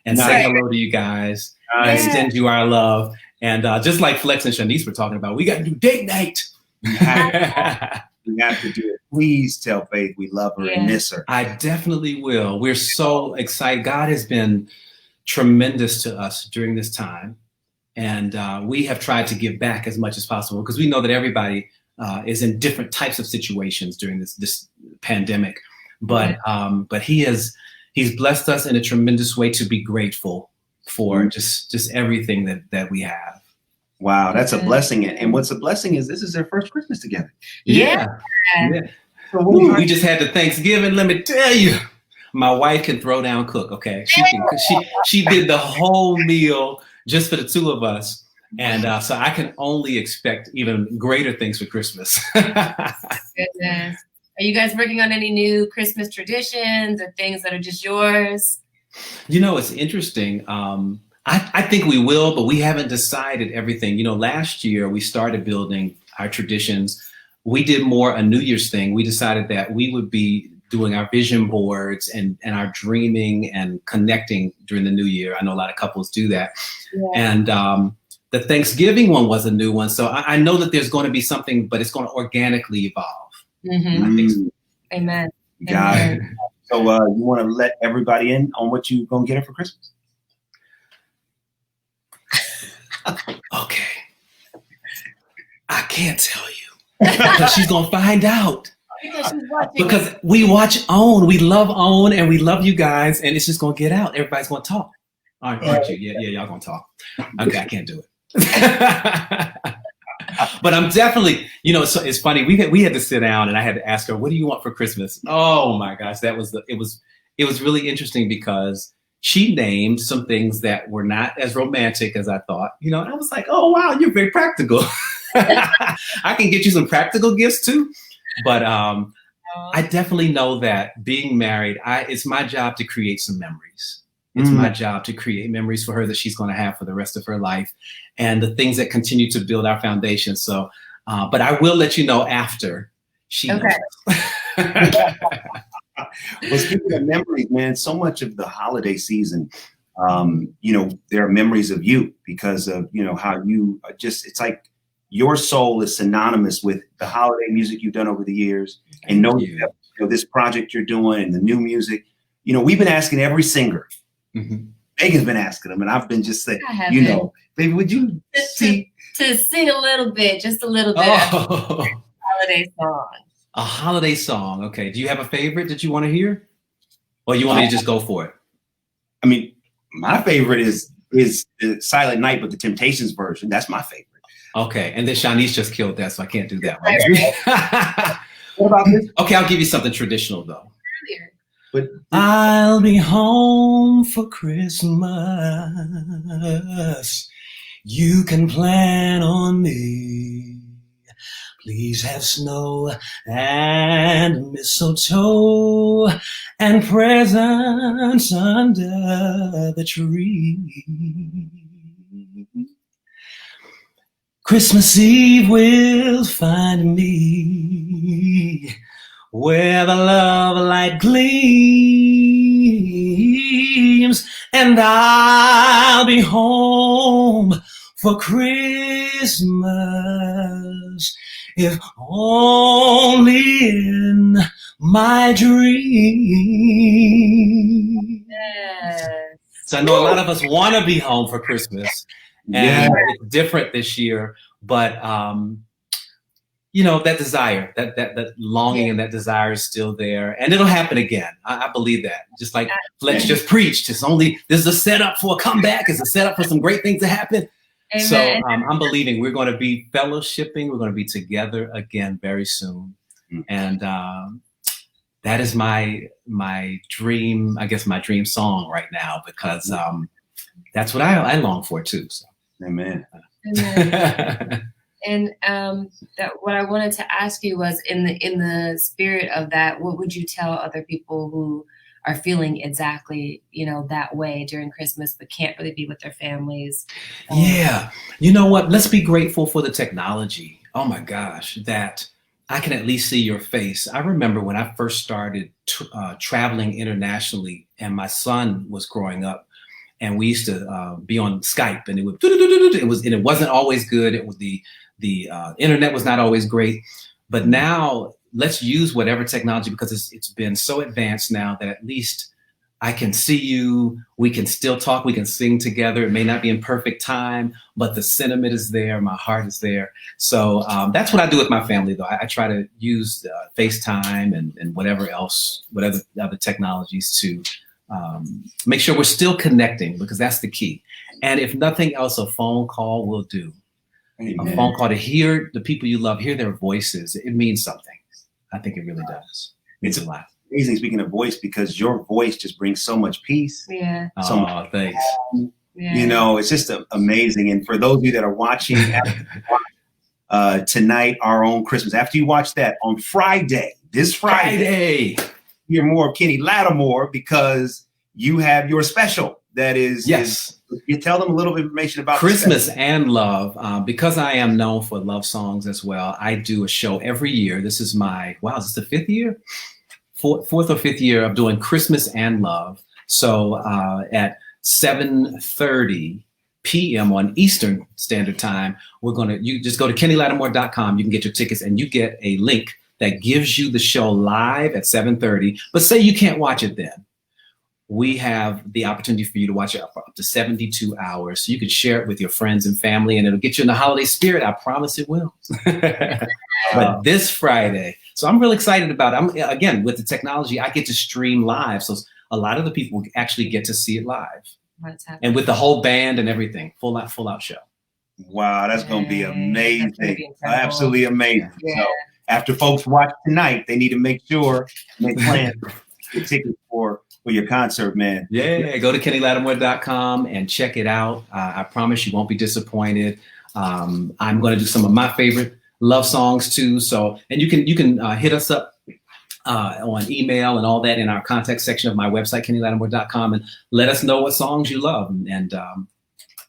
and say hello to you guys and send you our love. And just like Flex and Shanice were talking about, we got to do date night.
We have to do it. Please tell Faith we love her and miss her.
I definitely will. We're so excited. God has been tremendous to us during this time. And we have tried to give back as much as possible, because we know that everybody is in different types of situations during this pandemic. But he's blessed us in a tremendous way to be grateful for just everything that we have.
Wow, that's a blessing. And what's a blessing is this is their first Christmas together.
Yeah. So we just had the Thanksgiving. Let me tell you, my wife can throw down cook. Okay, she did the whole meal just for the two of us, and so I can only expect even greater things for Christmas.
Goodness. Are you guys working on any new Christmas traditions or things that are just yours?
You know, it's interesting. I think we will, but we haven't decided everything. You know, last year we started building our traditions. We did more a New Year's thing. We decided that we would be doing our vision boards and our dreaming and connecting during the new year. I know a lot of couples do that. Yeah. And the Thanksgiving one was a new one. So I know that there's going to be something, but it's going to organically evolve.
Mm-hmm.
I think so.
Amen.
Got it. So you want to let everybody in on what you're going to get her for Christmas?
Okay. I can't tell you. Because she's going to find out. Because we watch OWN. We OWN, and we love you guys, and it's just going to get out. Everybody's going to talk. Aren't you? Yeah, y'all going to talk. Okay, I can't do it. But I'm definitely, you know, so it's funny. We had to sit down, and I had to ask her, what do you want for Christmas? Oh my gosh, it was really interesting, because she named some things that were not as romantic as I thought, you know, and I was like, oh, wow, you're very practical. I can get you some practical gifts too. But I definitely know that being married, it's my job to create some memories. It's my job to create memories for her that she's going to have for the rest of her life, and the things that continue to build our foundation. So, but I will let you know after she knows.
Well, speaking of memories, man, so much of the holiday season, you know, there are memories of you because of, you know, how you just, it's like your soul is synonymous with the holiday music you've done over the years. And you know, this project you're doing and the new music, you know, we've been asking every singer. Megan's been asking them, and I've been just saying, you know, baby, would you
to sing a little bit, just a little bit of a holiday song?
A holiday song. Okay. Do you have a favorite that you want to hear? Or you want me to just go for it?
I mean, my favorite is Silent Night, but the Temptations version. That's my favorite.
Okay. And then Shanice just killed that, so I can't do that one. What about this? Okay, I'll give you something traditional though. But I'll be home for Christmas. You can plan on me. Please have snow and mistletoe and presents under the tree. Christmas Eve will find me where the love light gleams, and I'll be home for Christmas, if only in my dream. Yes. So I know a lot of us want to be home for Christmas, and it's different this year, but you know, that desire, that longing and that desire is still there, and it'll happen again. I believe that. Just like Flex just preached, this is a setup for a comeback. It's a setup for some great things to happen. Amen. So I'm believing we're going to be fellowshipping. We're going to be together again very soon, and that is my dream. I guess my dream song right now, because that's what I long for too. So.
Amen.
And that what I wanted to ask you was, in the spirit of that, what would you tell other people who are feeling exactly, that way during Christmas, but can't really be with their families.
Yeah. You know what? Let's be grateful for the technology. Oh my gosh, that I can at least see your face. I remember when I first started traveling internationally and my son was growing up, and we used to be on Skype, and it wasn't always good. It was the internet was not always great, but now let's use whatever technology, because it's been so advanced now that at least I can see you. We can still talk. We can sing together. It may not be in perfect time, but the sentiment is there. My heart is there. So that's what I do with my family, though. I try to use FaceTime and whatever other technologies to make sure we're still connecting, because that's the key. And if nothing else, a phone call will do. Amen. A phone call to hear the people you love, hear their voices. It means something. I think it really does. It's a lot.
Amazing, speaking of voice, because your voice just brings so much peace.
Yeah.
So much,
thanks.
Yeah. It's just amazing. And for those of you that are watching tonight, Our Own Christmas, after you watch that on this Friday, hear more of Kenny Lattimore, because you have your special that is.
Yes.
You tell them a little bit of information about
Christmas and love. Because I am known for love songs as well, I do a show every year. This is is this the fifth year? Fourth or fifth year of doing Christmas and love. So at 7:30 p.m. on Eastern Standard Time, you just go to kennylattimore.com. You can get your tickets, and you get a link that gives you the show live at 7:30. But say you can't watch it then. We have the opportunity for you to watch it for up to 72 hours. So you can share it with your friends and family, and it'll get you in the holiday spirit. I promise it will. But this Friday, so I'm really excited about it. Again, with the technology, I get to stream live. So a lot of the people actually get to see it live. And with the whole band and everything, full out show.
Wow, that's going to be amazing. Absolutely amazing. Yeah. So after folks watch tonight, they need to make sure they plan the tickets for your concert, man.
Yeah, go to kennylattimore.com and check it out. I promise you won't be disappointed. I'm going to do some of my favorite love songs too. So, and you can hit us up on email and all that in our contact section of my website, kennylattimore.com, and let us know what songs you love. And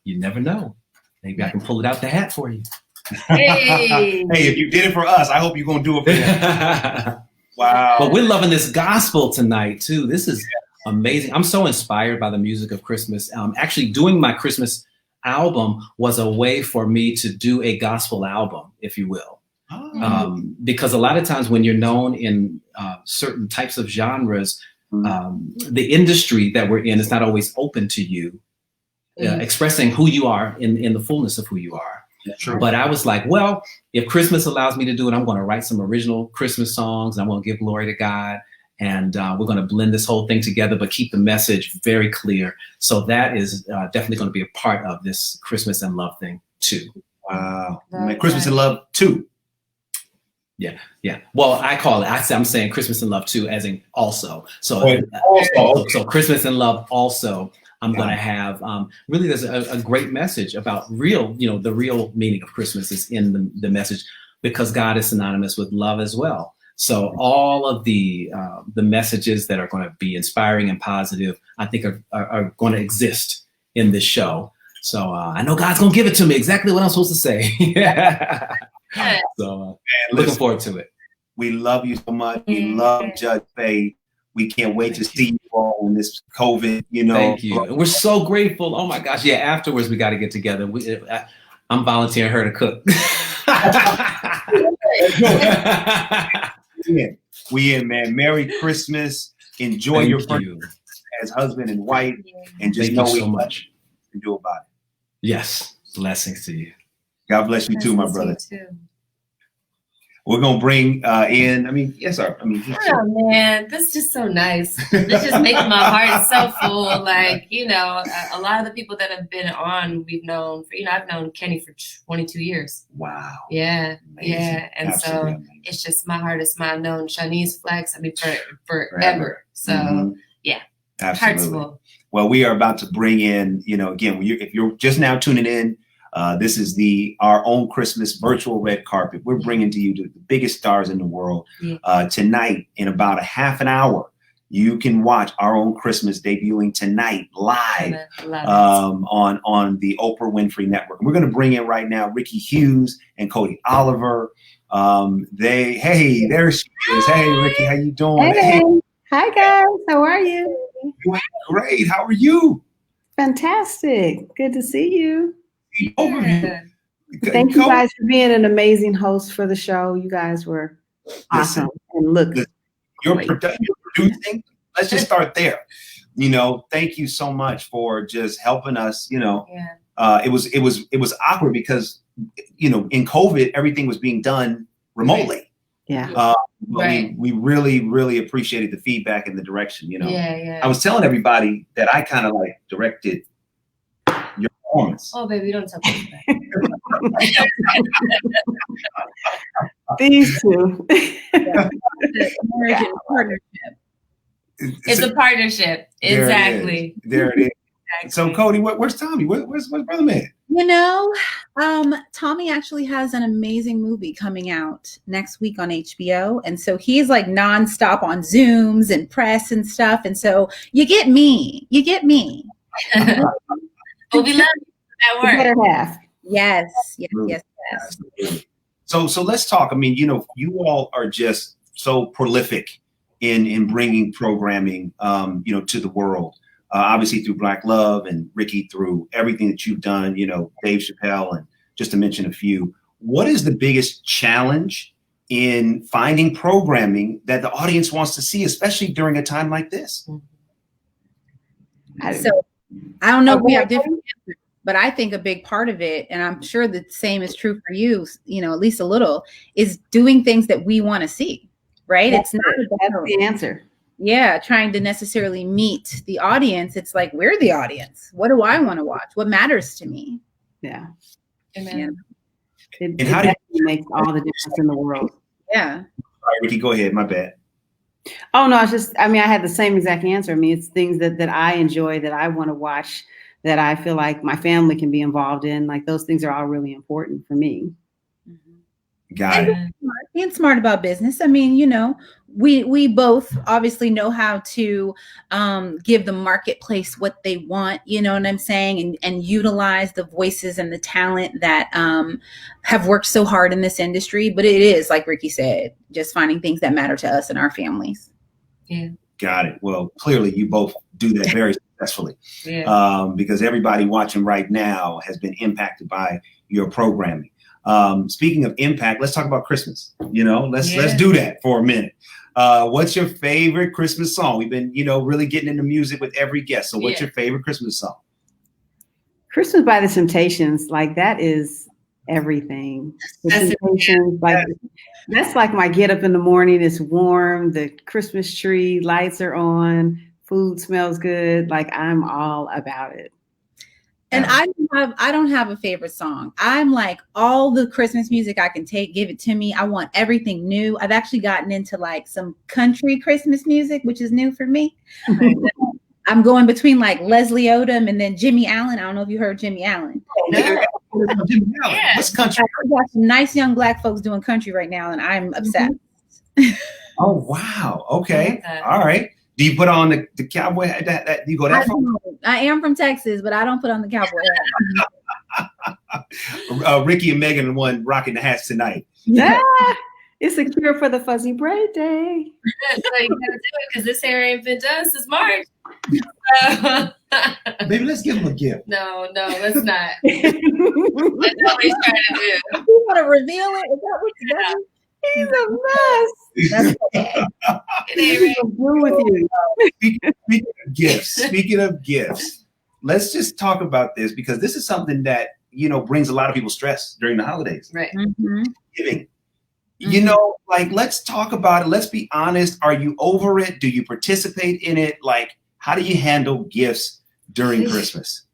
you never know. Maybe I can pull it out the hat for you.
Hey, if you did it for us, I hope you're going to do it for them. Wow.
But we're loving this gospel tonight too. This is amazing. I'm so inspired by the music of Christmas. Actually, doing my Christmas album was a way for me to do a gospel album, if you will. Because a lot of times when you're known in certain types of genres, the industry that we're in is not always open to you expressing who you are in the fullness of who you are.
Sure.
But I was like, well, if Christmas allows me to do it, I'm going to write some original Christmas songs. And I'm going to give glory to God. And we're going to blend this whole thing together, but keep the message very clear. So that is definitely going to be a part of this Christmas and love thing too.
Wow. Christmas and Love 2.
Yeah. Well, I call it, I'm saying Christmas and Love 2 as in also. So Christmas and Love also. I'm going to have, really, there's a great message about the real meaning of Christmas is in the message, because God is synonymous with love as well. So all of the messages that are going to be inspiring and positive, I think are going to exist in this show. So I know God's going to give it to me exactly what I'm supposed to say. So looking forward to it.
We love you so much. We love Judge Faye. We can't wait to see you all on this COVID,
Thank you. We're so grateful. Oh my gosh. Yeah. Afterwards, we got to get together. I'm volunteering her to cook.
We in, man. Merry Christmas. Enjoy your first as husband and wife, and just know so much to do about it.
Yes. Blessings to you.
God bless you too, my brother. We're going to bring in, yes, sir.
Oh, man, this is just so nice. This just makes my heart so full. Like, a lot of the people that have been on, we've known I've known Kenny for 22 years.
Wow.
Yeah.
Amazing.
Yeah. And
Absolutely amazing.
It's just my heart is mine. I've known Shanice Flex, forever. So, yeah.
Absolutely.
Heart's full.
Well, we are about to bring in, again, if you're just now tuning in, this is Our Own Christmas virtual red carpet. We're bringing to you the biggest stars in the world. Tonight, in about a half an hour, you can watch Our Own Christmas debuting tonight live on the Oprah Winfrey Network. We're going to bring in right now Ricky Hughes and Cody Oliver. There she is. Hey, Ricky, how you doing?
Hey. Hi, guys. How are you?
Doing great. How are you?
Fantastic. Good to see you.
Overview.
Thank you guys for being an amazing host for the show. You guys were awesome. And look,
you're producing. Let's just start there. Thank you so much for just helping us. It was awkward because in COVID everything was being done remotely.
Yeah.
We really, really appreciated the feedback and the direction. I was telling everybody that I kind of like directed your performance.
Oh, baby, don't tell me that.
These two.
American partnership. It's a partnership. Exactly.
There it is. Exactly. So, Cody, where's Tommy? Where's Brother Man?
Tommy actually has an amazing movie coming out next week on HBO. And so he's like nonstop on Zooms and press and stuff. And so you get me.
But we love that work.
Better half.
Yes.
So let's talk. I mean, you all are just so prolific in bringing programming, to the world. Obviously through Black Love, and Ricky through everything that you've done, Dave Chappelle, and just to mention a few. What is the biggest challenge in finding programming that the audience wants to see, especially during a time like this?
So I don't know if we have different answers, but I think a big part of it, and I'm sure the same is true for you, at least a little, is doing things that we want to see, right?
That's
it's not
that's the answer.
Yeah, trying to necessarily meet the audience. It's like, we're the audience. What do I want to watch? What matters to me?
Yeah.
Amen.
It how do you make all the difference in the world?
Yeah.
All right, Ricky, go ahead. My bad.
Oh, no, I had the same exact answer. I mean, it's things that I enjoy, that I want to watch, that I feel like my family can be involved in. Like, those things are all really important for me.
Got it.
Being smart about business. I mean, we both obviously know how to give the marketplace what they want, you know what I'm saying, and utilize the voices and the talent that have worked so hard in this industry. But it is, like Ricky said, just finding things that matter to us and our families.
Yeah.
Got it. Well, clearly you both do that very successfully.
Yeah.
Because everybody watching right now has been impacted by your programming. Speaking of impact, let's talk about Christmas. Let's do that for a minute. What's your favorite Christmas song? We've been, really getting into music with every guest. So what's your favorite Christmas song?
Christmas by the Temptations. Like, that is everything. The Temptations, that's like my get up in the morning. It's warm. The Christmas tree lights are on. Food smells good. Like, I'm all about it.
And I don't have a favorite song. I'm like, all the Christmas music I can take, give it to me. I want everything new. I've actually gotten into like some country Christmas music, which is new for me. I'm going between like Leslie Odom and then Jimmy Allen. I don't know if you heard Jimmy Allen.
Jimmy Allen. What's country?
I've got some nice young Black folks doing country right now, and I'm obsessed.
Oh, wow. Okay. All right. Do you put on the cowboy hat? That you go that far?
I am from Texas, but I don't put on the cowboy
hat. Ricky and Megan are the one rocking the hats tonight.
Yeah, it's a cure for the fuzzy braid day.
So you gotta do it because this hair ain't been done since March.
Maybe let's give him a gift.
No, let's not. That's what he's trying to do.
You want to reveal it? Is that what you got?
He's a mess.
With you. Speaking of gifts, let's just talk about this, because this is something that brings a lot of people stress during the holidays.
Right.
Mm-hmm.
Giving. Let's talk about it. Let's be honest. Are you over it? Do you participate in it? Like, how do you handle gifts during Christmas?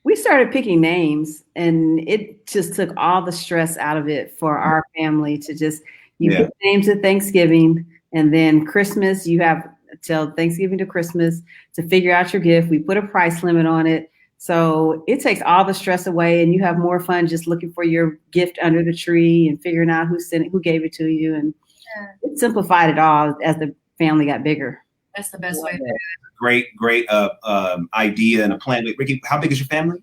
We started picking names, and it just took all the stress out of it for our family to just, pick names at Thanksgiving, and then Christmas, you have till Thanksgiving to Christmas to figure out your gift. We put a price limit on it. So it takes all the stress away, and you have more fun just looking for your gift under the tree and figuring out who sent it, who gave it to you. And it simplified it all as the family got bigger.
That's the best way.
Great idea and a plan. Ricky, how big is your family?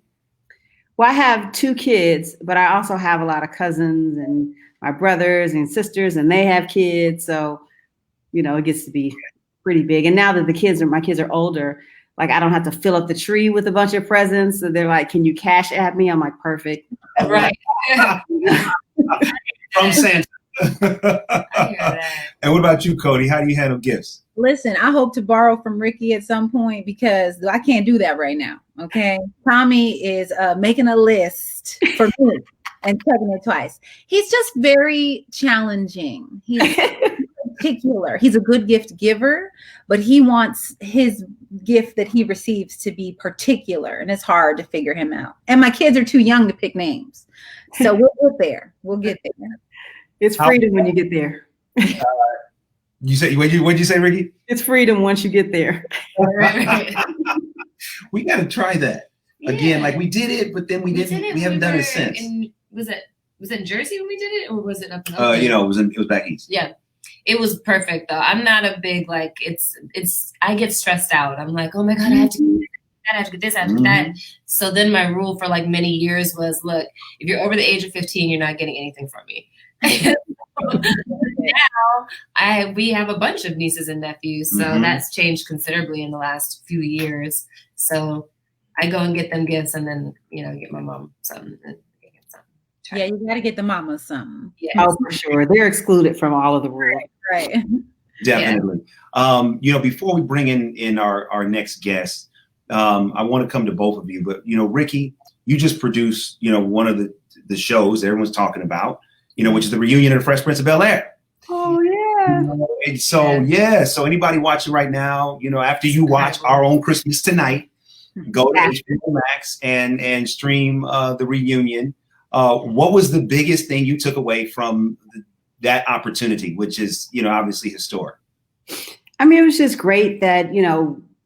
Well, I have 2 kids, but I also have a lot of cousins and my brothers and sisters, and they have kids. So, it gets to be pretty big. And now that my kids are older, like I don't have to fill up the tree with a bunch of presents. So they're like, "Can you cash at me?" I'm like, "Perfect."
Right.
From Santa. And what about you, Cody? How do you handle gifts?
Listen, I hope to borrow from Ricky at some point because I can't do that right now. Okay. Tommy is making a list for me and checking it twice. He's just very challenging. He's particular. He's a good gift giver, but he wants his gift that he receives to be particular, and it's hard to figure him out. And my kids are too young to pick names. So we'll get there. We'll get there.
It's freedom when you get there.
You say what'd you say, Ricky?
It's freedom once you get there.
We got to try that again. Like we did it, but then we didn't. We haven't done it since.
Was it in Jersey when we did it, or was it up in?
It was back east.
Yeah, it was perfect though. I'm not a big I get stressed out. I'm like, oh my god, I have to do that. I have to get this. I have to do that. So then my rule for like many years was, look, if you're over the age of 15, you're not getting anything from me. Now we have a bunch of nieces and nephews, so that's changed considerably in the last few years. So I go and get them gifts, and then get my mom something.
Yeah, you got to get the mama something.
Yes.
Oh, for sure. They're excluded from all of the rules.
Right.
Definitely. Before we bring in our next guest, I want to come to both of you. But Ricky, you just produced one of the shows everyone's talking about. Which is the reunion of the Fresh Prince of Bel-Air.
Oh yeah.
And so anybody watching right now, after you watch Our Own Christmas Tonight, go to HBO Max and stream the reunion. What was the biggest thing you took away from that opportunity, which is obviously historic?
I mean, it was just great that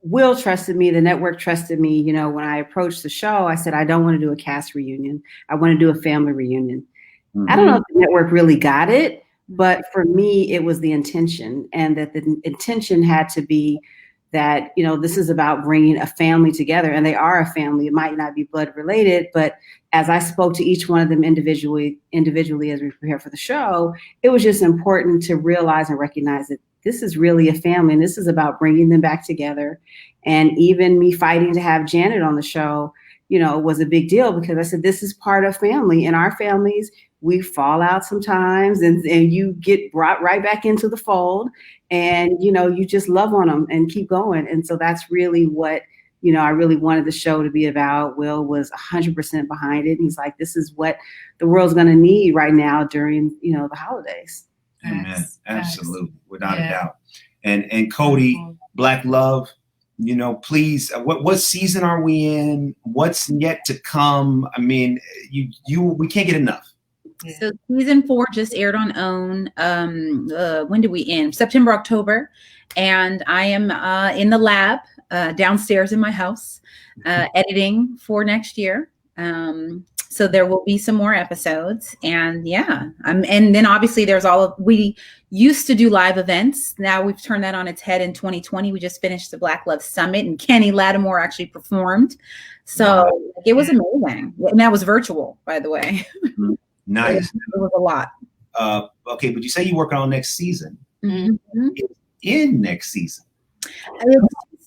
Will trusted me, the network trusted me. When I approached the show, I said I don't want to do a cast reunion. I want to do a family reunion. I don't know if the network really got it, but for me, it was the intention, and that the intention had to be that, this is about bringing a family together, and they are a family. It might not be blood related, but as I spoke to each one of them individually as we prepare for the show, it was just important to realize and recognize that this is really a family, and this is about bringing them back together. And even me fighting to have Janet on the show, was a big deal, because I said, this is part of family. In our families, we fall out sometimes, and you get brought right back into the fold, and, you just love on them and keep going. And so that's really what, I really wanted the show to be about. Will was 100% behind it. He's like, this is what the world's going to need right now during, the holidays.
Amen. Absolutely. Without a doubt. And Cody, Black Love, please, what season are we in? What's yet to come? I mean, we can't get enough.
So season 4 just aired on OWN. When did we end? September, October. And I am in the lab downstairs in my house editing for next year. So there will be some more episodes, and and then obviously there's we used to do live events. Now we've turned that on its head in 2020. We just finished the Black Love Summit, and Kenny Lattimore actually performed. So it was amazing. And that was virtual, by the way.
Nice.
It was a lot.
Okay, but you say you're working on next season.
Mm-hmm.
In next season.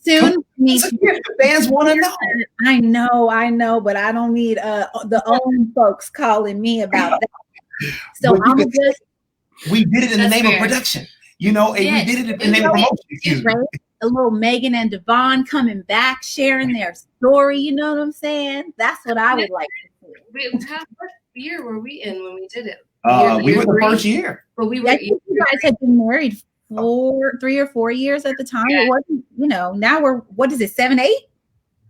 Soon.
The fans want to know.
I know, but I don't need the own folks calling me about that. So
we did it in the name of production, and we did it in the name of promotion.
Right? A little Megan and Devon coming back, sharing their story. You know what I'm saying? That's what I would like to see.
What year were we in when we did it?
We were the first year.
But we were.
You guys had been married 3 or 4 years at the time.
Yeah.
It wasn't, now we're, what is it, 7, 8?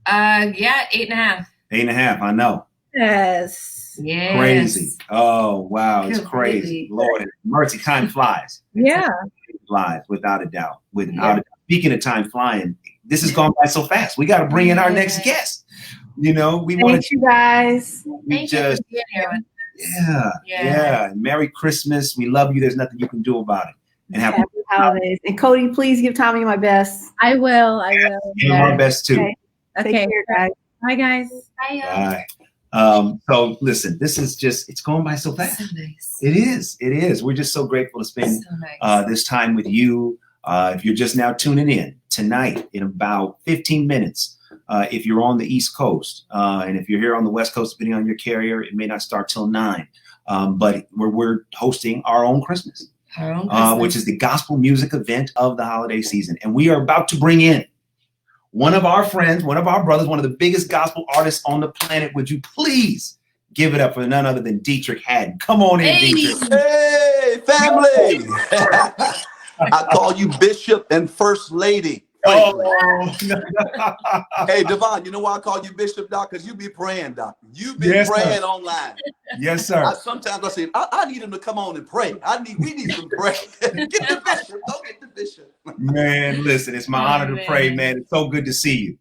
8.5.
8.5, I know.
Yes.
Yeah.
Crazy. Oh, wow. It's crazy. Lord have mercy. Time flies.
Yeah.
It flies, without a doubt. Without a doubt. Speaking of time flying, this has gone by so fast. We got to bring in our next guest. We want
you guys.
We just, yeah. Merry Christmas. We love you. There's nothing you can do about it. And happy
holidays. And Cody, please give Tommy my best.
I will.
Give him our best too.
Okay. Take care, guys.
Bye, guys.
Bye. So listen, this is just, it's going by so fast.
So nice.
It is. We're just so grateful to spend this time with you. If you're just now tuning in tonight in about 15 minutes, if you're on the East Coast, and if you're here on the West Coast, depending on your carrier, it may not start till 9. But we're hosting our own Christmas, which is the gospel music event of the holiday season. And we are about to bring in one of our friends, one of our brothers, one of the biggest gospel artists on the planet. Would you please give it up for none other than Dietrich Haddon? Come on in, Dietrich.
Hey, family. I call you Bishop and First Lady.
Oh.
Hey, Devon, you know why I call you Bishop, Doc? Because you be praying, Doc. You be praying online.
Yes, sir.
Sometimes I say, I need him to come on and pray. We need some prayer. Get the Bishop. Go get the Bishop.
Man, listen, it's my honor to pray, man. It's so good to see you.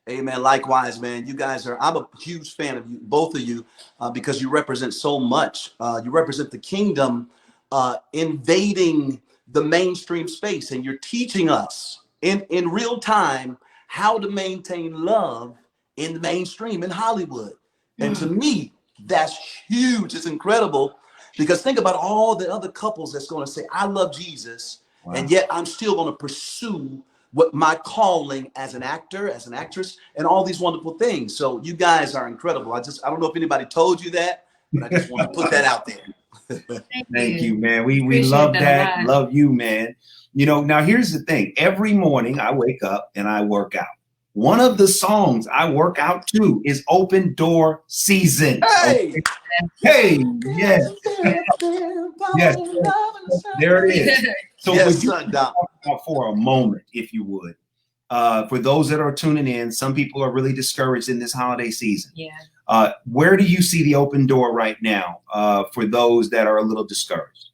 Hey, man, likewise, man. You guys I'm a huge fan of you, both of you, because you represent so much. You represent the kingdom invading the mainstream space, and you're teaching us in real time how to maintain love in the mainstream in Hollywood. And to me, that's huge. It's incredible, because think about all the other couples that's going to say, I love Jesus, and yet I'm still going to pursue what my calling as an actor, as an actress, and all these wonderful things. So you guys are incredible. I don't know if anybody told you that, but I just want to put that out there.
Thank you, man. We love that. Love you, man. You know, now here's the thing. Every morning I wake up and I work out. One of the songs I work out to is Open Door Season.
Hey,
okay. Hey, yes. Yes. There it is. So would you talk about for a moment, if you would, for those that are tuning in, some people are really discouraged in this holiday season.
Yeah.
Where do you see the open door right now for those that are a little discouraged?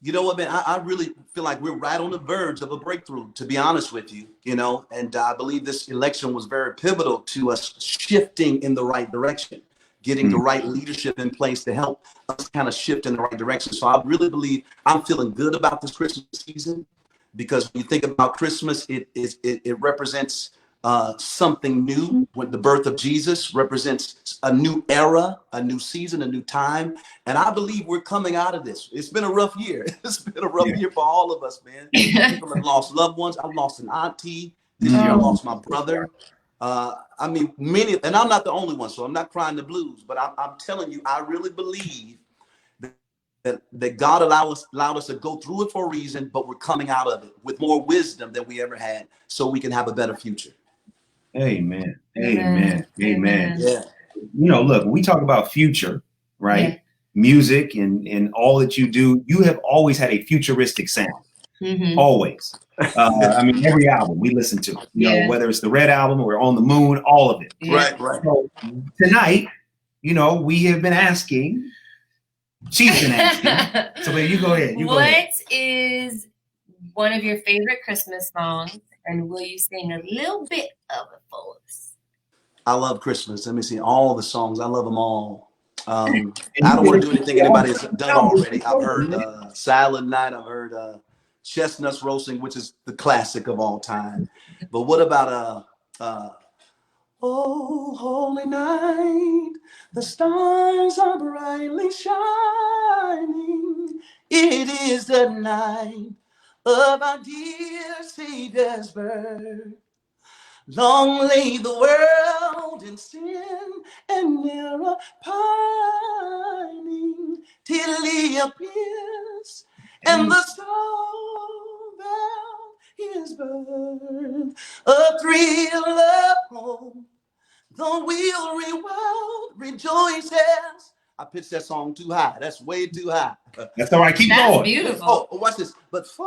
You know what, man? I really feel like we're right on the verge of a breakthrough, to be honest with you, and I believe this election was very pivotal to us shifting in the right direction, getting the right leadership in place to help us kind of shift in the right direction. So I really believe I'm feeling good about this Christmas season, because when you think about Christmas, it represents something new. When the birth of Jesus represents a new era, a new season, a new time. And I believe we're coming out of this. It's been a rough year. It's been a rough year for all of us, man. People have lost loved ones. I've lost an auntie. This year I lost my brother. I mean, many, and I'm not the only one, so I'm not crying the blues, but I'm telling you, I really believe that God allowed us to go through it for a reason, but we're coming out of it with more wisdom than we ever had, so we can have a better future.
Amen. Amen. Amen.
Yeah.
You know, look, we talk about future, right? Yeah. Music and all that you do, you have always had a futuristic sound. Always. I mean, every album we listen to, you know, whether it's the Red Album or On the Moon, all of it.
Right.
So tonight, you know, we have been asking, she's been asking. So you go ahead.
What is one of your favorite Christmas songs? And will you sing a little bit of it for us?
I love Christmas. Let me see all the songs. I love them all. I don't want to do anything anybody's done already. I've heard Silent Night. I've heard Chestnuts Roasting, which is the classic of all time. But what about Oh, holy night, the stars are brightly shining. It is the night of our dear Savior's birth. Long lay the world in sin and error pining, till he appears and the soul about his birth. A thrill of hope, the wheel rewound, rejoices. I pitched that song too high. That's way too high.
That's all right. Keep going.
That's beautiful.
Oh, watch this. But fall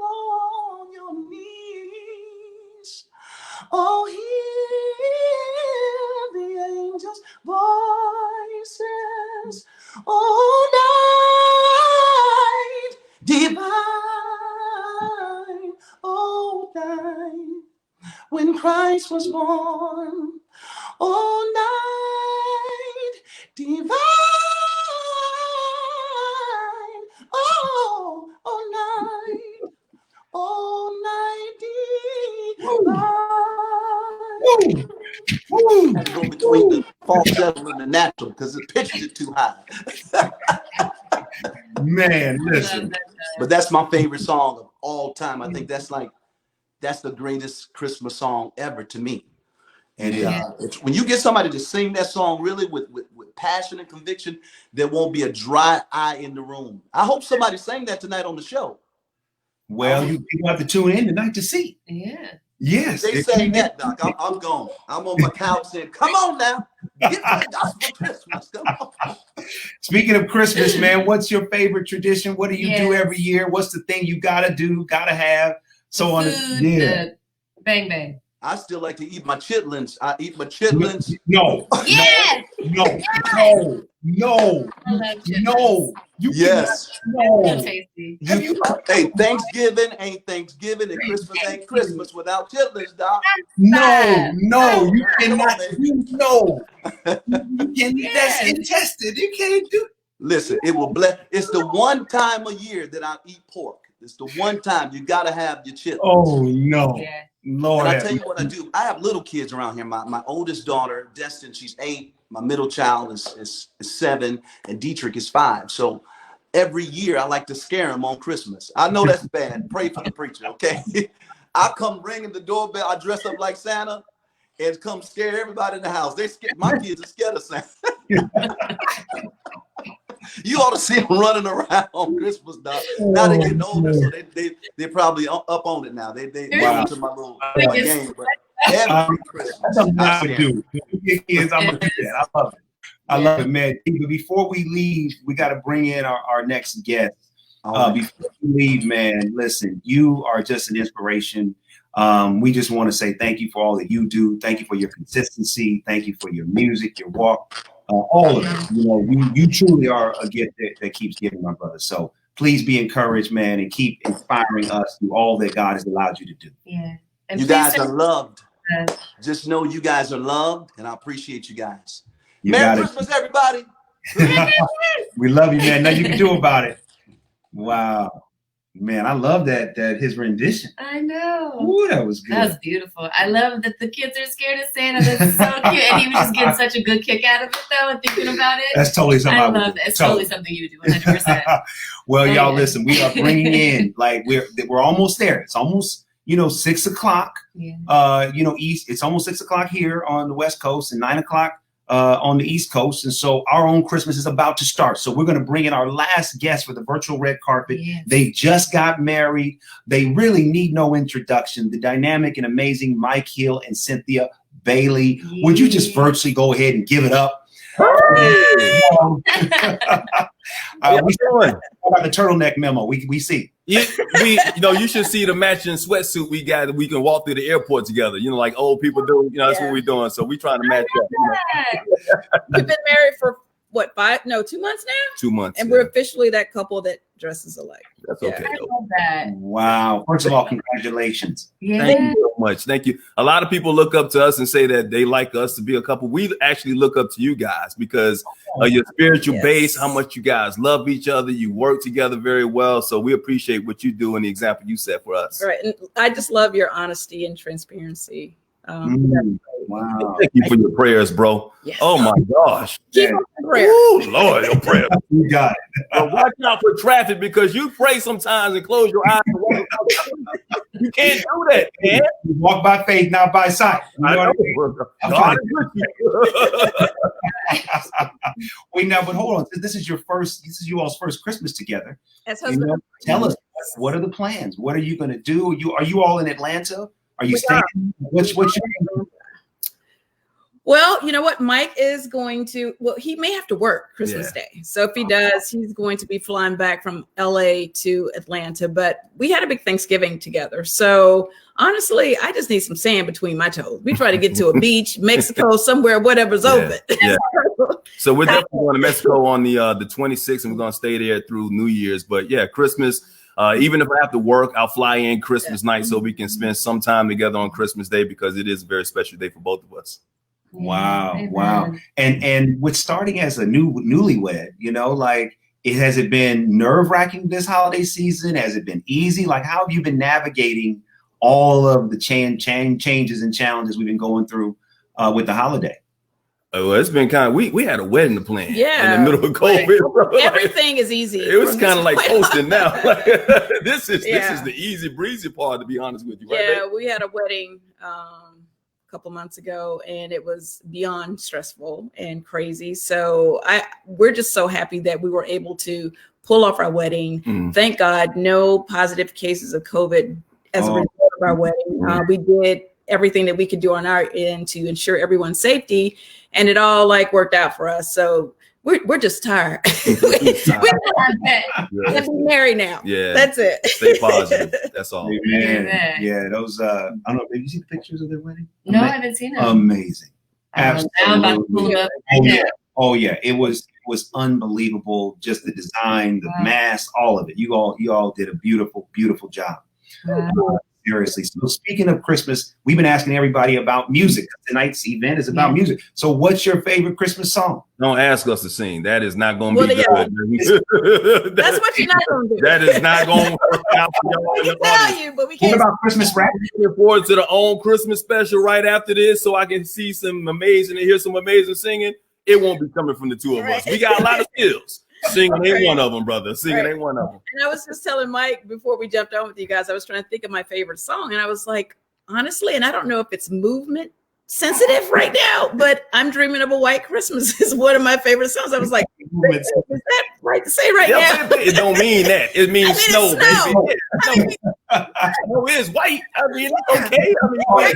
on your knees. Oh, hear the angels' voices. Oh, night divine. Oh, night when Christ was born. Oh, night divine. Oh, Woo! Woo! Had to go between the falsetto and the natural because it pitched it too high.
Man, listen.
But that's my favorite song of all time. I think that's the greatest Christmas song ever to me. And when you get somebody to sing that song really with passion and conviction, there won't be a dry eye in the room. I hope somebody sang that tonight on the show.
Well, you have to tune in tonight to see.
Yeah.
Yes.
They sang that, Doc. I'm gone. I'm on my couch saying, come on now. Get to the gospel Christmas. Come on.
Speaking of Christmas, man, what's your favorite tradition? What do you do every year? What's the thing you gotta do, gotta have? So on.
Bang bang.
I still like to eat my chitlins. I eat my chitlins.
No.
Yes.
No.
Yes.
No.
Hey, Thanksgiving ain't Thanksgiving, and Christmas ain't Christmas without chitlins, Doc.
No, you cannot. No. That's intested. You can't do.
Listen, it will bless. It's the one time a year that I eat pork. It's the one time you gotta have your chitlins.
Oh no.
Yeah.
Lord.
And I tell you what I do. I have little kids around here. My oldest daughter, Destin, she's 8. My middle child is 7, and Dietrich is 5. So every year I like to scare them on Christmas. I know that's bad. Pray for the preacher, okay? I come ringing the doorbell. I dress up like Santa and come scare everybody in the house. My kids are scared of Santa. You ought to see them running around on Christmas, Doc. Now they're getting older, so they're probably up on it now. They into my little game. But every Christmas,
I do. Kids, I'm gonna do that. I love it. I love it, man. But before we leave, we got to bring in our next guest. Before we leave, man, listen, you are just an inspiration. We just want to say thank you for all that you do. Thank you for your consistency. Thank you for your music, your walk. All of it. You know, you truly are a gift that keeps giving, my brother. So please be encouraged, man, and keep inspiring us through all that God has allowed you to do.
Yeah. And
you guys are loved. Just know you guys are loved, and I appreciate you guys. Merry Christmas, everybody.
We love you, man. Nothing you can do about it. Wow. Man, I love that his rendition.
I know.
Ooh, that was good.
That was beautiful. I love that the kids are scared of Santa. That's so cute. And he was just getting such a good kick out of it, though, and thinking about it.
That's totally something
I love that. It's totally something you do, 100%.
Well, y'all, listen, we are bringing in, like, we're almost there. It's almost, 6 o'clock, East. It's almost 6 o'clock here on the West Coast and 9 o'clock on the East Coast. And so our own Christmas is about to start. So we're going to bring in our last guest for the virtual red carpet. Yes. They just got married. They really need no introduction. The dynamic and amazing Mike Hill and Cynthia Bailey. Yeah. Would you just virtually go ahead and give it up? We got the turtleneck memo. We see.
You should see the matching sweatsuit we got that we can walk through the airport together. Like old people do. That's what we're doing. So we trying to match up.
We've been married for 2 months now.
2 months,
and we're officially that couple that dresses alike.
That's okay.
I love that.
Wow! First of all, congratulations.
Yeah.
Thank you so much. Thank you. A lot of people look up to us and say that they like us to be a couple. We actually look up to you guys because of your spiritual base, how much you guys love each other. You work together very well. So we appreciate what you do and the example you set for us.
Right. And I just love your honesty and transparency.
Wow.
Thank you for your prayers, bro.
Yes.
Oh my gosh.
Keep on the prayer.
Ooh, Lord, your prayer.
You got it.
But watch out for traffic because you pray sometimes and close your eyes. You can't do that, man.
You walk by faith, not by sight.
God is with you.
Wait, now, but hold on. This is you all's first Christmas together.
As husband.
Tell us, what are the plans? What are you going to do? Are you all in Atlanta? Are you staying? What's your?
Well, you know what? Mike is going to, he may have to work Christmas Day. So if he does, he's going to be flying back from LA to Atlanta. But we had a big Thanksgiving together. So honestly, I just need some sand between my toes. We try to get to a beach, Mexico, somewhere, whatever's open.
Yeah. So we're definitely going to Mexico on the 26th, and we're going to stay there through New Year's. But yeah, Christmas. Even if I have to work, I'll fly in Christmas night so we can spend some time together on Christmas Day because it is a very special day for both of us.
Wow. Wow. And with starting as a newlywed, has it been nerve-wracking this holiday season? Has it been easy? Like, how have you been navigating all of the changes and challenges we've been going through with the holiday.
Oh, it's been kind of, we had a wedding to plan in
Yeah.
the middle of COVID.
Everything is easy.
It was kind of like hosting now. This is
Yeah.
the easy breezy part, to be honest with you. Right,
Yeah,
babe?
we had a wedding a couple months ago, and it was beyond stressful and crazy. So we're just so happy that we were able to pull off our wedding. Thank God, no positive cases of COVID as a result of our wedding. We did everything that we could do on our end to ensure everyone's safety, and it all like worked out for us. So we're just tired. We're be married now.
Yeah,
that's it.
Stay positive. That's all.
Amen. Yeah, those. I don't know. Did you see the pictures of their wedding?
No, I haven't seen it.
Amazing.
Now I'm about to pull it up.
Oh yeah, it was unbelievable. Just the design, the mask, all of it. You all did a beautiful job. Seriously. So speaking of Christmas, we've been asking everybody about music. Tonight's event is about music. So what's your favorite Christmas song?
Don't ask us to sing. That is not going to be
good. That's what you're not going to do.
That is not going to work out for y'all.
We can tell you, but we can't.
What about Christmas rap?
Looking forward to the own Christmas special right after this, so I can see some amazing and hear some amazing singing. It won't be coming from the two of us. We got a lot of skills. Singing ain't one of them, brother. Singing ain't one of them.
And I was just telling Mike before we jumped on with you guys, I was trying to think of my favorite song, and I was like, honestly, and I don't know if it's movement sensitive right now, but I'm Dreaming of a White Christmas is one of my favorite songs. I was like, is that right to say right now?
It don't mean that. It means snow, baby. No, it's white. I mean, it's okay. I mean,
I was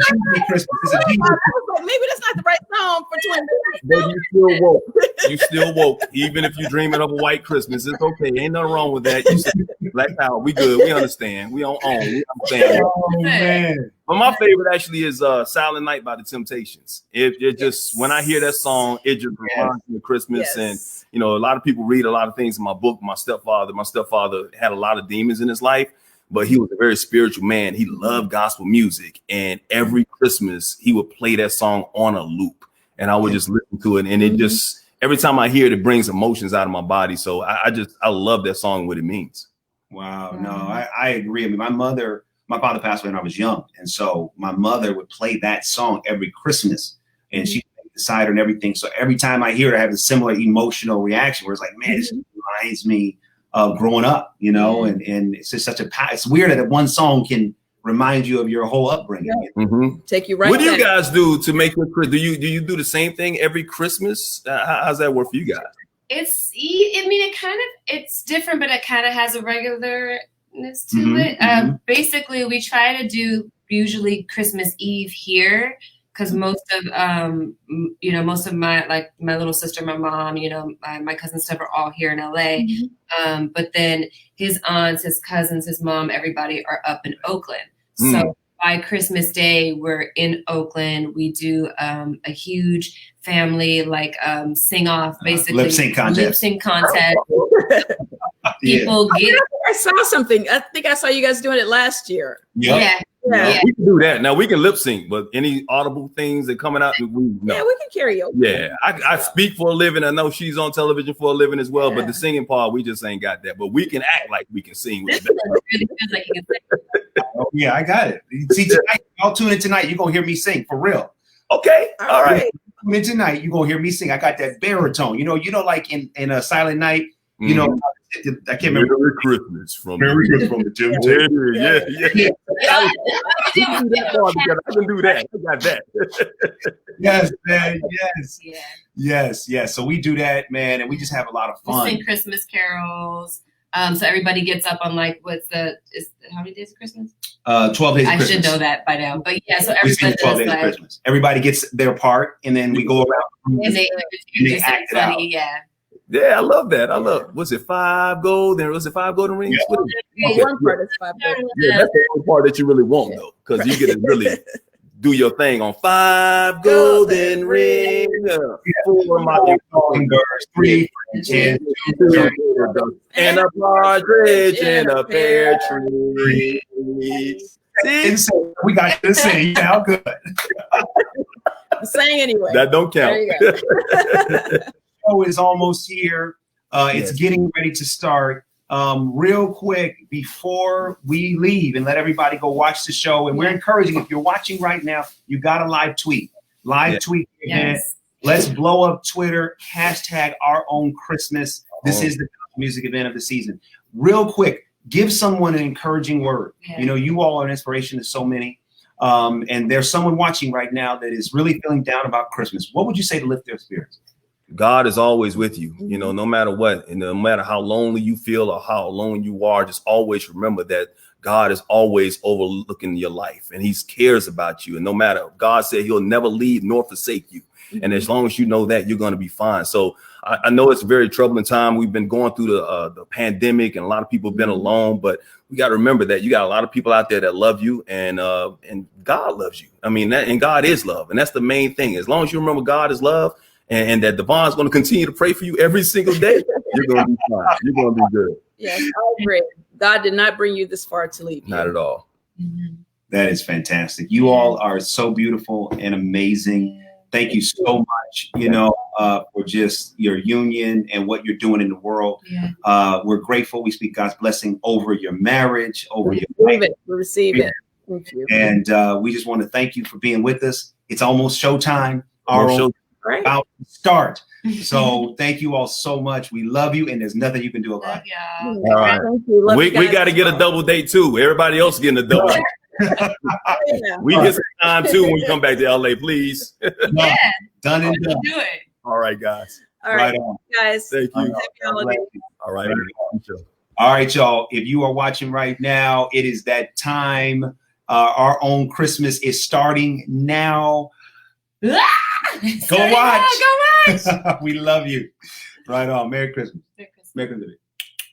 like, maybe that's not the right song for 20.
Baby, you still woke. You still woke. Even if you're dreaming of a white Christmas, it's okay. Ain't nothing wrong with that. You said Black Power. We good. We understand. We don't own. We understand.
Oh, man.
But my favorite actually is Silent Night by the Temptations. It just, when I hear that song, it just reminds me of Christmas. And, you know, a lot of people read a lot of things in my book. My stepfather had a lot of demons in his life, but he was a very spiritual man. He loved gospel music. And every Christmas, he would play that song on a loop. And I would just listen to it. And it just, every time I hear it, it brings emotions out of my body. So I love that song, what it means.
Wow. No, I agree. I mean, my father passed away when I was young. And so my mother would play that song every Christmas, and she played the cider and everything. So every time I hear it, I have a similar emotional reaction where it's like, man, this reminds me of growing up, you know, and it's just it's weird that one song can remind you of your whole upbringing.
Take you right.
What do you guys do to make it? Do you do the same thing every Christmas? How's that work for you guys?
It's different, but it kind of has a regularness to it. Basically, we try to do usually Christmas Eve here because most of my little sister, my mom, my cousin stuff are all here in LA. But then his aunts, his cousins, his mom, everybody are up in Oakland. So by Christmas Day, we're in Oakland. We do a huge family sing off, basically
lip sync contest.
People get.
I saw something. I think I saw you guys doing it last year.
Yeah.
We can do that. Now we can lip sync, but any audible things that coming out,
Yeah, we can karaoke.
Yeah, I speak for a living. I know she's on television for a living as well, but the singing part, we just ain't got that. But we can act like we can sing. With
Oh, yeah, I got it. See, tonight, y'all tune in tonight. You're going to hear me sing for real.
Okay. All right.
Tune in tonight. You're going to hear me sing. I got that baritone. You know, like in a Silent Night, you know, I can't remember.
Merry Christmas from
the Temptations.
Yeah. I can do that. I got that.
Yes, man. Yes. So we do that, man, and we just have a lot of fun.
We sing Christmas carols. So everybody gets up on how many days of Christmas?
12 days of Christmas.
I should know that by now. But yeah, so
we sing 12 days of Christmas. Everybody gets their part, and then we go around
and they act it out.
Yeah, I love that. Was it 5 golden rings?
Yeah. One part is 5 golden.
Yeah, that's the only part that you really want, though, because you get to really do your thing on 5 golden rings. 4 mockingbirds, 3 French, 2 and a partridge in a pear tree.
We got to sing. How good.
Sing anyway.
That don't count.
There you go.
Show is almost here. It's getting ready to start. real quick before we leave and let everybody go watch the show. And we're encouraging, if you're watching right now, you got to live tweet. Tweet. Yes. Let's blow up Twitter. # our own Christmas. This is the music event of the season. Real quick, give someone an encouraging word. You know, you all are an inspiration to so many. And there's someone watching right now that is really feeling down about Christmas. What would you say to lift their spirits?
God is always with you, you know, no matter what, and no matter how lonely you feel or how alone you are, just always remember that God is always overlooking your life and he cares about you. And no matter, God said he'll never leave nor forsake you. And as long as you know that, you're going to be fine. So I know it's a very troubling time. We've been going through the pandemic and a lot of people have been alone, but we got to remember that you got a lot of people out there that love you and God loves you. I mean, and God is love. And that's the main thing. As long as you remember God is love and that Devon's going to continue to pray for you every single day, you're going to be fine. You're going to be good.
Yes, I agree. God did not bring you this far to leave you.
Not at all.
That is fantastic. You all are so beautiful and amazing. Thank you so much, you know, for just your union and what you're doing in the world. We're grateful. We speak God's blessing over your marriage, over your life.
Receive it. Thank you.
And we just want to thank you for being with us. It's almost showtime. Our own about to start. So thank you all so much. We love you, and there's nothing you can do about it.
All right. We got to get a double date too. Everybody else getting a double date. We get some time too when we come back to LA, please.
Yeah. Done and done.
Do it.
All right, guys.
All right,
on.
guys.
Thank you.
All right. All right, y'all. If you are watching right now, it is that time. Our own Christmas is starting now. Go watch.
Go watch.
We love you. Right on. Merry Christmas.
Merry Christmas.
Merry Christmas.